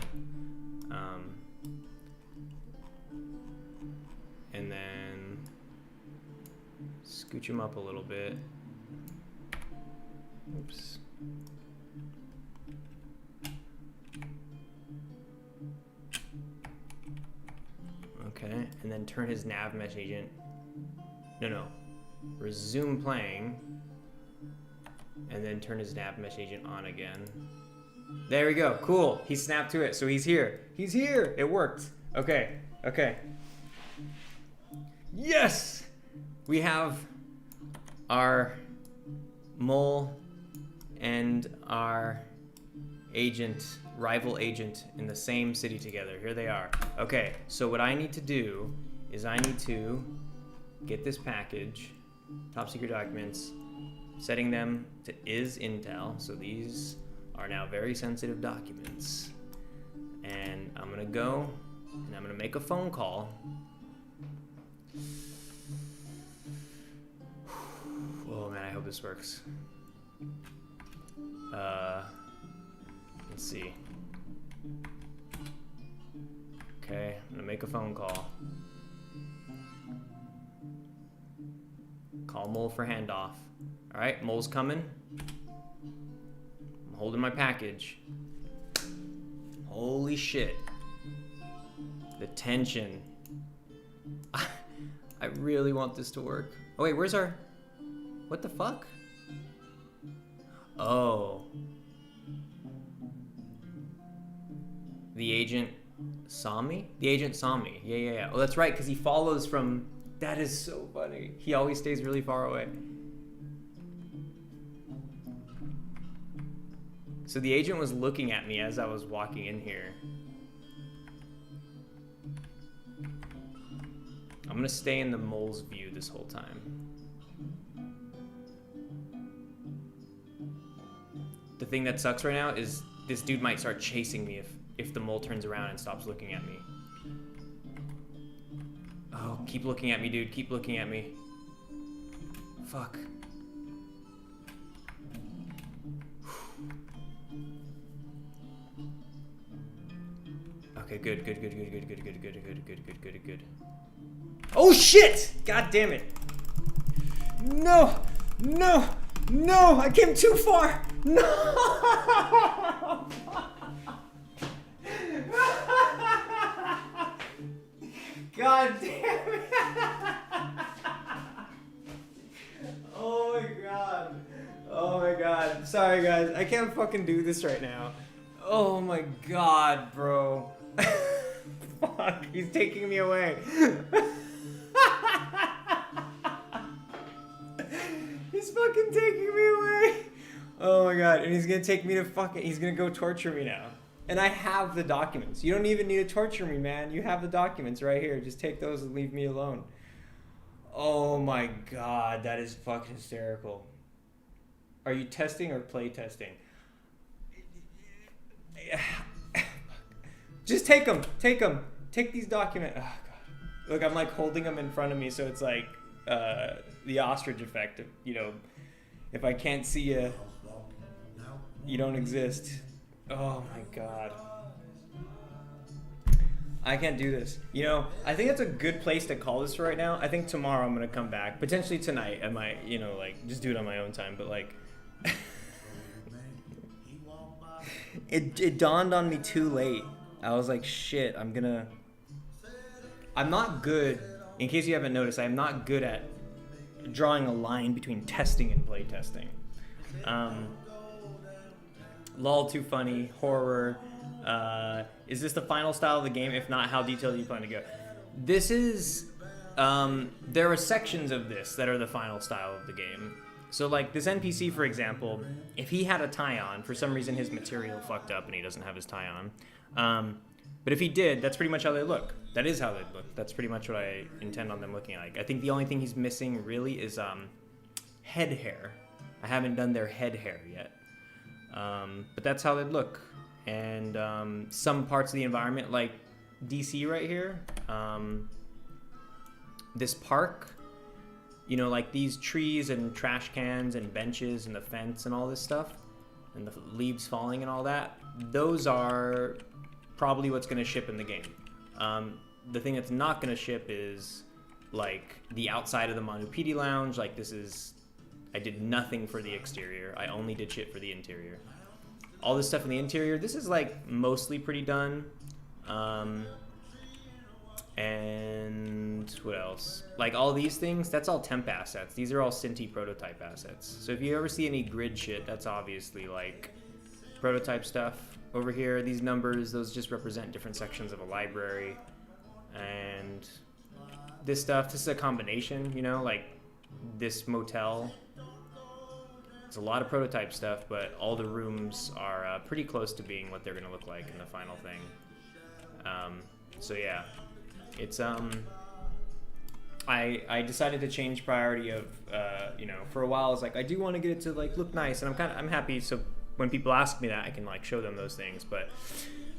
And then scooch him up a little bit. Oops. Okay, and then turn his nav mesh agent. No. Resume playing. And then turn his nav mesh agent on again. There we go. Cool. He snapped to it. So he's here. He's here. It worked. Okay. Yes! We have our mole and our agent rival agent in the same city together. Here they are. Okay, so what I need to do is I need to get this package, top secret documents, setting them to is intel. So these are now very sensitive documents. And I'm gonna go and I'm gonna make a phone call. Oh man, I hope this works. Let's see. Okay, I'm gonna make a phone call. Call Mole for handoff. All right, Mole's coming. I'm holding my package. Holy shit. The tension. I really want this to work. Oh wait, where's our... What the fuck? Oh. The agent saw me? The agent saw me. Yeah. Oh, that's right, because he follows from... That is so funny. He always stays really far away. So the agent was looking at me as I was walking in here. I'm gonna stay in the mole's view this whole time. The thing that sucks right now is this dude might start chasing me if the mole turns around and stops looking at me. Oh, keep looking at me, dude. Keep looking at me. Fuck. Okay, good. Oh shit! God damn it! No! I came too far! No! God damn it! Oh my god. Sorry guys, I can't fucking do this right now. Oh my god, bro. Fuck, he's taking me away. He's fucking taking me away. Oh my god, and he's gonna take me to he's gonna go torture me now. And I have the documents. You don't even need to torture me, man. You have the documents right here. Just take those and leave me alone. Oh my god, that is fucking hysterical. Are you testing or play testing? Just take them. Take these documents. Oh god. Look, I'm like holding them in front of me, so it's like the ostrich effect. You know, if I can't see you, you don't exist. Oh my god. I can't do this. You know, I think that's a good place to call this for right now. I think tomorrow I'm gonna come back. Potentially tonight. I might, you know, like just do it on my own time. But like, it dawned on me too late. I was like, shit. I'm not good. In case you haven't noticed, I'm not good at drawing a line between testing and play testing. Lol, too funny. Horror. Is this the final style of the game? If not, how detailed do you plan to go? This is... there are sections of this that are the final style of the game. So, like, this NPC, for example, if he had a tie on, for some reason his material fucked up and he doesn't have his tie on. But if he did, that's pretty much how they look. That is how they look. That's pretty much what I intend on them looking like. I think the only thing he's missing, really, is head hair. I haven't done their head hair yet. But that's how they look. And some parts of the environment, like DC right here, this park, you know, like these trees and trash cans and benches and the fence and all this stuff, and the leaves falling and all that, those are probably what's going to ship in the game. The thing that's not going to ship is like the outside of the Manu PD lounge. Like this is, I did nothing for the exterior. I only did shit for the interior. All this stuff in the interior, this is like mostly pretty done. And what else? Like all these things, that's all temp assets. These are all Cinti prototype assets. So if you ever see any grid shit, that's obviously like prototype stuff. Over here, these numbers, those just represent different sections of a library. And this stuff, this is a combination, you know, like this motel It's a lot of prototype stuff, but all the rooms are pretty close to being what they're going to look like in the final thing. So yeah, it's I decided to change priority of you know, for a while I was like, I do want to get it to like look nice, and I'm happy, so when people ask me that, I can like show them those things, but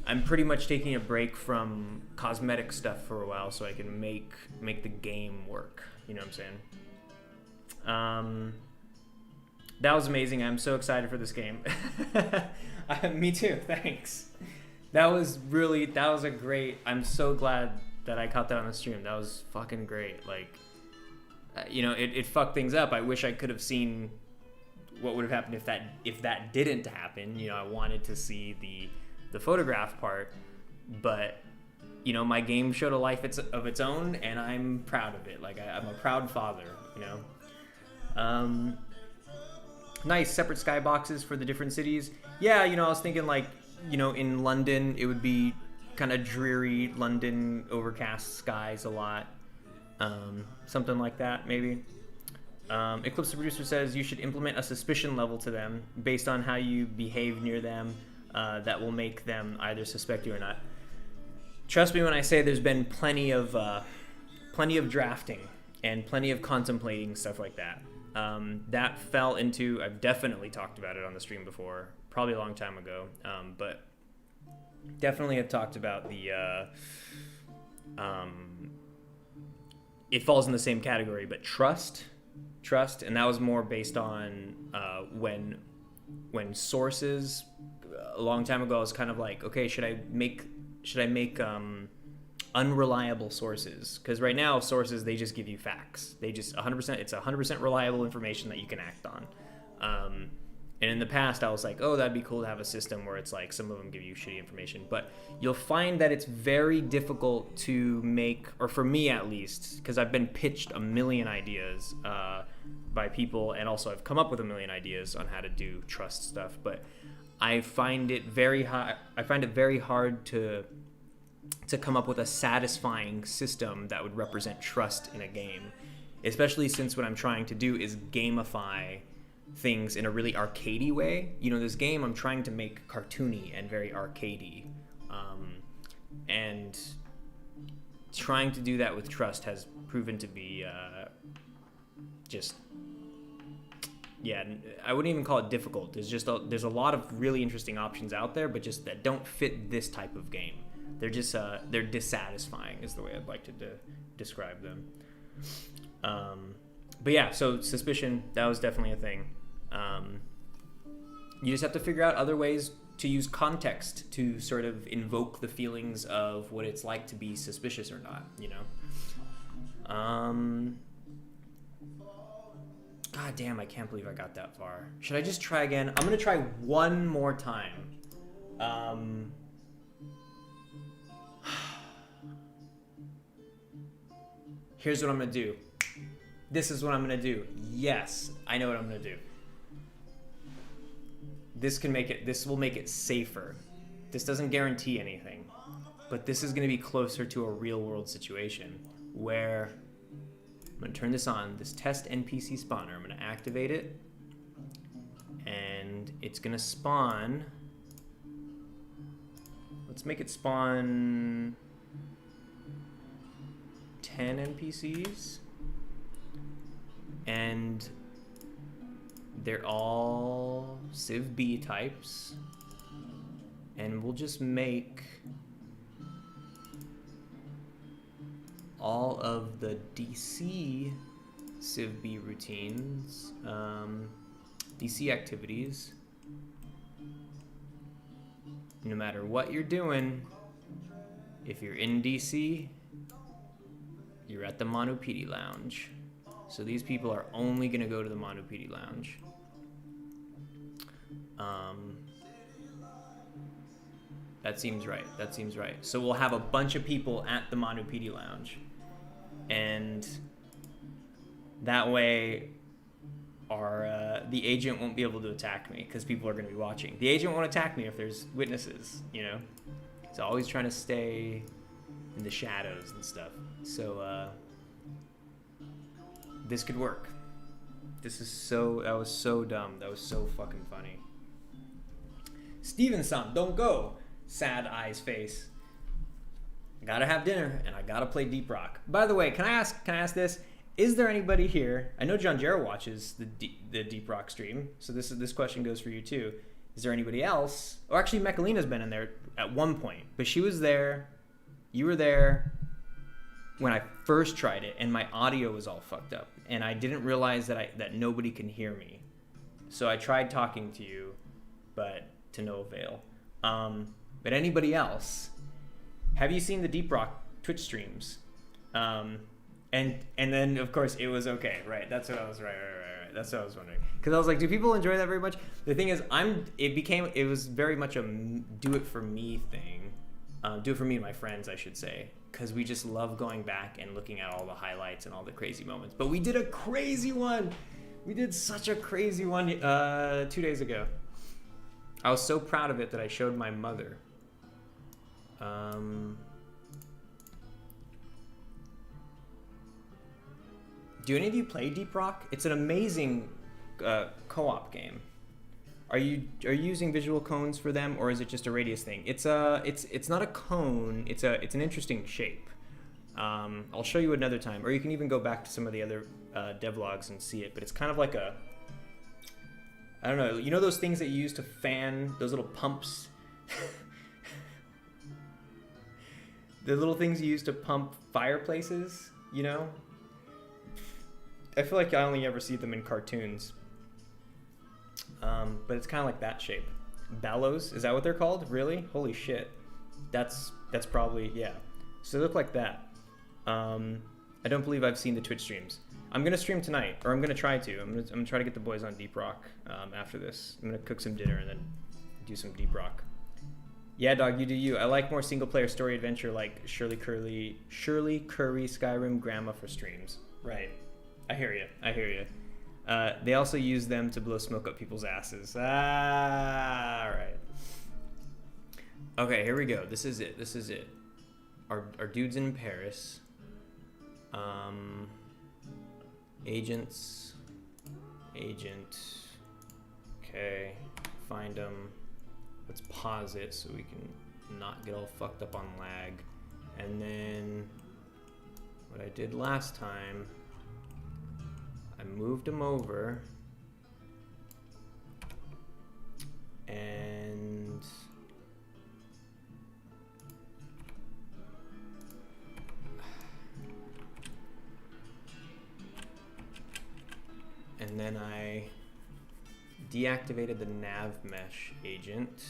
I'm pretty much taking a break from cosmetic stuff for a while so I can make the game work, you know what I'm saying? That was amazing. I'm so excited for this game. Me too, thanks. That was a great, I'm so glad that I caught that on the stream. That was fucking great. Like, you know, it fucked things up. I wish I could have seen what would have happened if that didn't happen. You know, I wanted to see the photograph part, but you know, my game showed a life of its own, and I'm proud of it. Like, I'm a proud father, you know. Nice separate skyboxes for the different cities. Yeah, you know, I was thinking like, you know, in London it would be kind of dreary London overcast skies a lot. Something like that maybe. Eclipse the producer says you should implement a suspicion level to them based on how you behave near them. That will make them either suspect you or not. Trust me when I say there's been plenty of drafting and plenty of contemplating stuff like that. That fell into, I've definitely talked about it on the stream before, probably a long time ago, but definitely have talked about the it falls in the same category, but trust, and that was more based on when sources a long time ago, I was kind of like, okay, should I make unreliable sources? Because right now sources, they just give you facts. They just 100%, it's 100% reliable information that you can act on. And in the past I was like, oh, that'd be cool to have a system where it's like some of them give you shitty information, but you'll find that it's very difficult to make, or for me at least, because I've been pitched a million ideas by people, and also I've come up with a million ideas on how to do trust stuff, but I find it very hard to come up with a satisfying system that would represent trust in a game, especially since what I'm trying to do is gamify things in a really arcadey way. You know, this game I'm trying to make cartoony and very arcadey, and trying to do that with trust has proven to be just, yeah, I wouldn't even call it difficult. There's a lot of really interesting options out there, but just that don't fit this type of game. They're just they're dissatisfying is the way I'd like to describe them. But yeah, so suspicion, that was definitely a thing. You just have to figure out other ways to use context to sort of invoke the feelings of what it's like to be suspicious or not, you know? God damn, I can't believe I got that far. Should I just try again? I'm gonna try one more time. Here's what I'm gonna do. This is what I'm gonna do. Yes, I know what I'm gonna do. This will make it safer. This doesn't guarantee anything, but this is gonna be closer to a real world situation where I'm gonna turn this on, this test NPC spawner. I'm gonna activate it, and it's gonna spawn. Let's make it spawn 10 NPCs, and they're all Civ B types, and we'll just make all of the DC Civ B routines, DC activities. No matter what you're doing, if you're in DC, you're at the Monopedi Lounge. So these people are only gonna go to the Monopedi Lounge. That seems right. That seems right. So we'll have a bunch of people at the Monopedi Lounge, and that way, the agent won't be able to attack me because people are going to be watching. The agent won't attack me if there's witnesses. You know, he's always trying to stay in the shadows and stuff. So this could work. That was so dumb. That was so fucking funny. Stevenson, don't go. Sad eyes face. I gotta have dinner and I gotta play Deep Rock. By the way, can I ask this? Is there anybody here? I know John Jarrell watches the Deep Rock stream, so this question goes for you too. Is there anybody else? Or actually, Mechalina's been in there at one point, but she was there. You were there when I first tried it, and my audio was all fucked up, and I didn't realize that nobody can hear me. So I tried talking to you, but to no avail. But anybody else? Have you seen the Deep Rock Twitch streams? And then of course it was okay, right? That's what I was right. That's what I was wondering. Because I was like, do people enjoy that very much? The thing is, it was very much a do it for me thing. Do it for me and my friends, I should say. Because we just love going back and looking at all the highlights and all the crazy moments. But we did a crazy one. We did such a crazy one 2 days ago. I was so proud of it that I showed my mother. Do any of you play Deep Rock? It's an amazing co-op game. Are you using visual cones for them, or is it just a radius thing? It's not a cone. It's an interesting shape. I'll show you another time, or you can even go back to some of the other devlogs and see it. But it's kind of like a, I don't know. You know those things that you use to fan, those little pumps. The little things you use to pump fireplaces. You know. I feel like I only ever see them in cartoons. But it's kind of like that shape. Bellows, is that what they're called? Really? Holy shit. That's probably, yeah. So they look like that. I don't believe I've seen the Twitch streams. I'm going to stream tonight, or I'm going to try to. I'm going to try to get the boys on Deep Rock after this. I'm going to cook some dinner and then do some Deep Rock. Yeah, dog, you do you. I like more single-player story adventure like Shirley Curry, Skyrim, Grandma for streams. Right. I hear you. They also use them to blow smoke up people's asses. All right. Okay, here we go. This is it. Our dude's in Paris. Agent. Okay, find them. Let's pause it so we can not get all fucked up on lag. And then what I did last time, I moved him over and then I deactivated the nav mesh agent,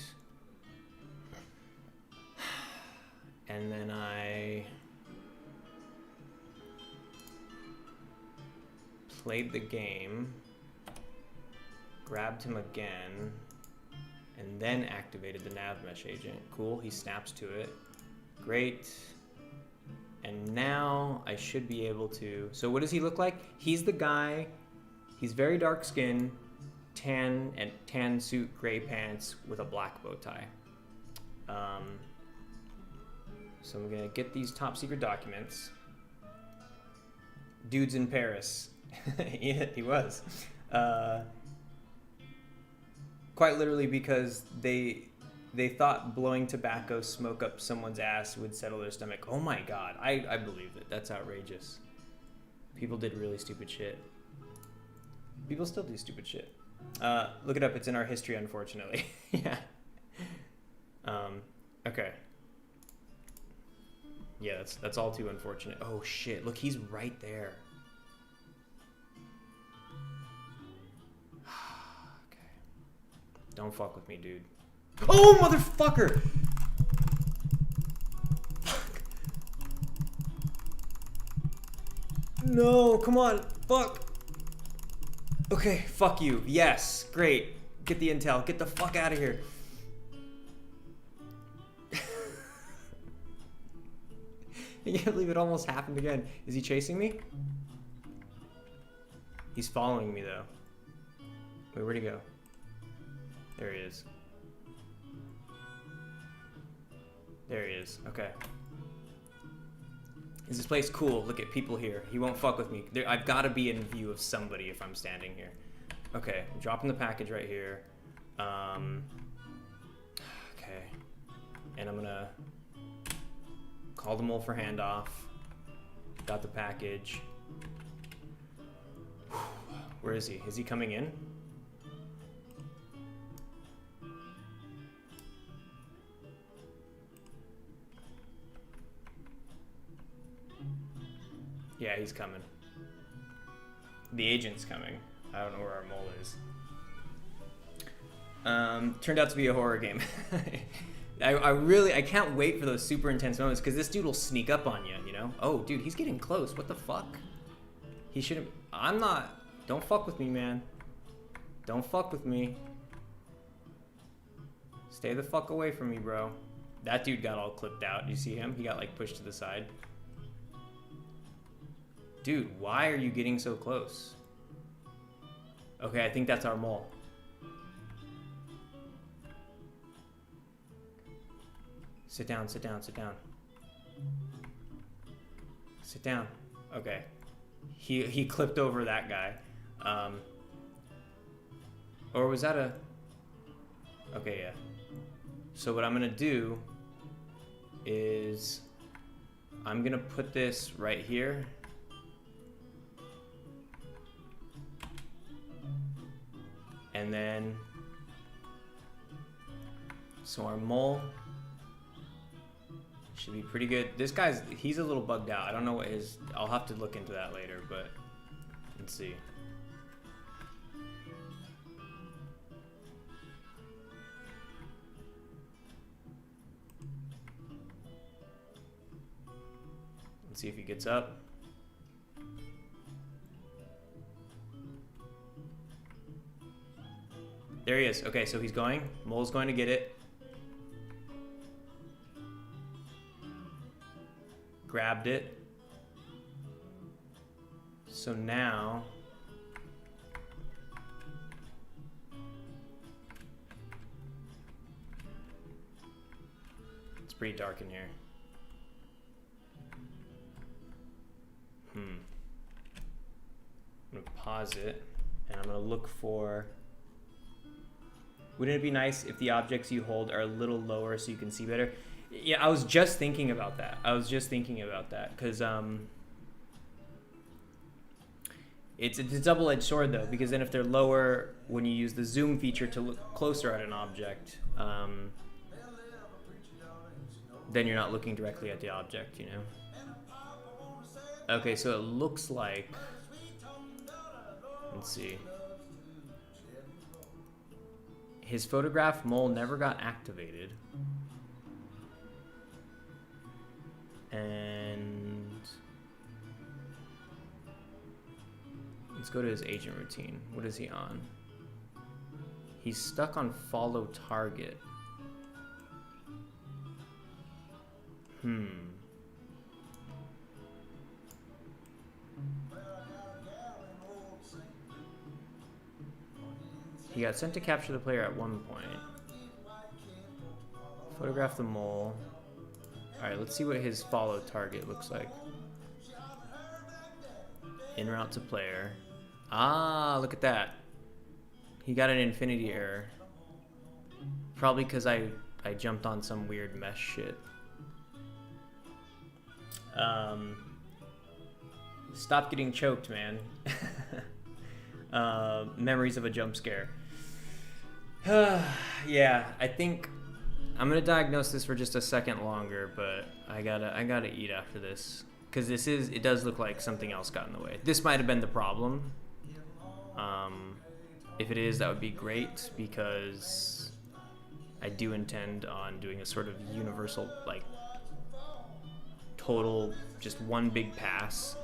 and then I played the game, grabbed him again, and then activated the nav mesh agent. Cool, he snaps to it. Great. And now I should be able to, so what does he look like? He's the guy, he's very dark skin, tan suit, gray pants with a black bow tie. So I'm gonna get these top secret documents. Dude's in Paris. Yeah, he was. Quite literally because they thought blowing tobacco smoke up someone's ass would settle their stomach. Oh my god, I believe it. That's outrageous. People did really stupid shit. People still do stupid shit. Look it up. It's in our history, unfortunately. Yeah. Okay. Yeah, that's all too unfortunate. Oh shit! Look, he's right there. Okay. Don't fuck with me, dude. Oh, motherfucker! Fuck. No, come on. Fuck. Okay, fuck you. Yes, great. Get the intel. Get the fuck out of here. I can't believe it almost happened again. Is he chasing me? He's following me, though. Wait, where'd he go? There he is. There he is. Okay. Is this place cool? Look at people here. He won't fuck with me. I've got to be in view of somebody if I'm standing here. Okay, I'm dropping the package right here. Okay. And I'm gonna call the mole for handoff. Got the package. Where is he? Is he coming in? Yeah, he's coming. The agent's coming. I don't know where our mole is. Turned out to be a horror game. I can't wait for those super intense moments because this dude will sneak up on you, you know? Oh, dude, he's getting close. What the fuck? He shouldn't. I'm not. Don't fuck with me, man. Don't fuck with me. Stay the fuck away from me, bro. That dude got all clipped out. You see him? He got like pushed to the side. Dude, why are you getting so close? Okay, I think that's our mole. Sit down, sit down, sit down. Sit down. Okay. He clipped over that guy. Or was that a... Okay, yeah. So what I'm gonna do is I'm gonna put this right here. And then, so our mole should be pretty good. This guy's, he's a little bugged out. I don't know what his, I'll have to look into that later, but let's see. Let's see if he gets up. There he is. Okay, so he's going. Mole's going to get it. Grabbed it. So now... It's pretty dark in here. I'm gonna pause it, and I'm gonna look for... Wouldn't it be nice if the objects you hold are a little lower so you can see better? Yeah, I was just thinking about that. Because it's a double-edged sword, though, because then if they're lower, when you use the zoom feature to look closer at an object, then you're not looking directly at the object, you know? Okay, so it looks like... Let's see. His photograph mole never got activated. And let's go to his agent routine. What is he on? He's stuck on follow target. He got sent to capture the player at one point. Photograph the mole. Alright, let's see what his follow target looks like. En route to player. Ah, look at that. He got an infinity error. Probably because I jumped on some weird mesh shit. Stop getting choked, man. Memories of a jump scare. Yeah, I think I'm gonna diagnose this for just a second longer, but I gotta eat after this because it does look like something else got in the way. This might have been the problem. If it is, that would be great because I do intend on doing a sort of universal, like, total, just one big pass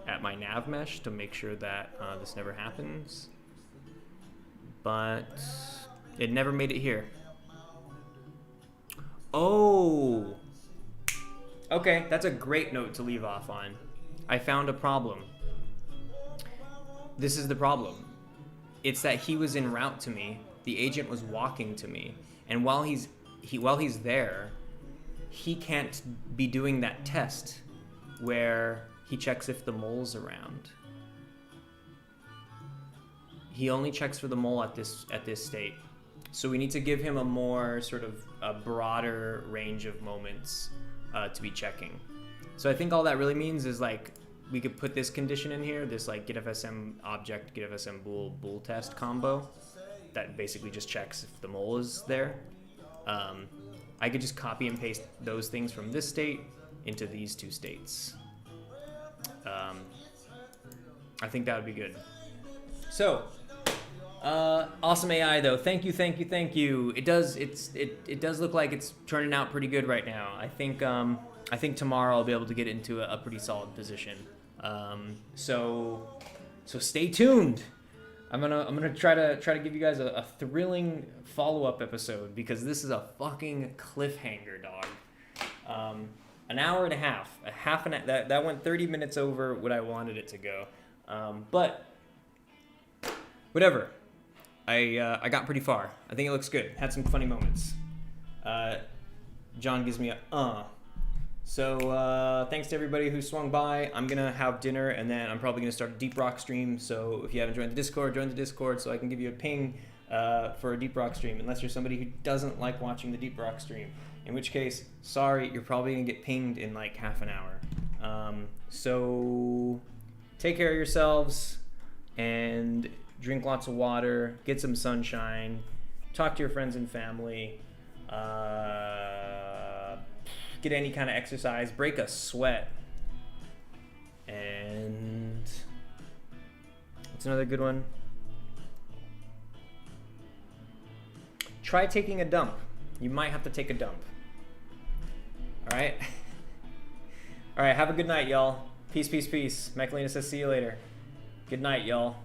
at my nav mesh to make sure that this never happens. But it never made it here. Oh! Okay, that's a great note to leave off on. I found a problem. This is the problem. It's that he was en route to me. The agent was walking to me. And while he's there, he can't be doing that test where he checks if the mole's around. He only checks for the mole at this state. So we need to give him a more sort of a broader range of moments to be checking. So I think all that really means is like we could put this condition in here, this like getFSM object, getFSM bool test combo that basically just checks if the mole is there. I could just copy and paste those things from this state into these two states. I think that would be good. So, awesome AI though. Thank you. It does look like it's turning out pretty good right now. I think tomorrow I'll be able to get into a pretty solid position. So stay tuned. I'm gonna try to give you guys a thrilling follow-up episode because this is a fucking cliffhanger, dog. An hour and a half, that went 30 minutes over what I wanted it to go. But whatever. I got pretty far. I think it looks good. Had some funny moments. John gives me a So thanks to everybody who swung by. I'm gonna have dinner and then I'm probably gonna start a Deep Rock stream. So if you haven't joined the Discord, join the Discord so I can give you a ping for a Deep Rock stream. Unless you're somebody who doesn't like watching the Deep Rock stream, in which case, sorry, you're probably gonna get pinged in like half an hour. So take care of yourselves and drink lots of water, get some sunshine, talk to your friends and family. Get any kind of exercise, break a sweat, and what's another good one? Try taking a dump. You might have to take a dump. All right? All right, have a good night, y'all. Peace. Magdalena says see you later. Good night, y'all.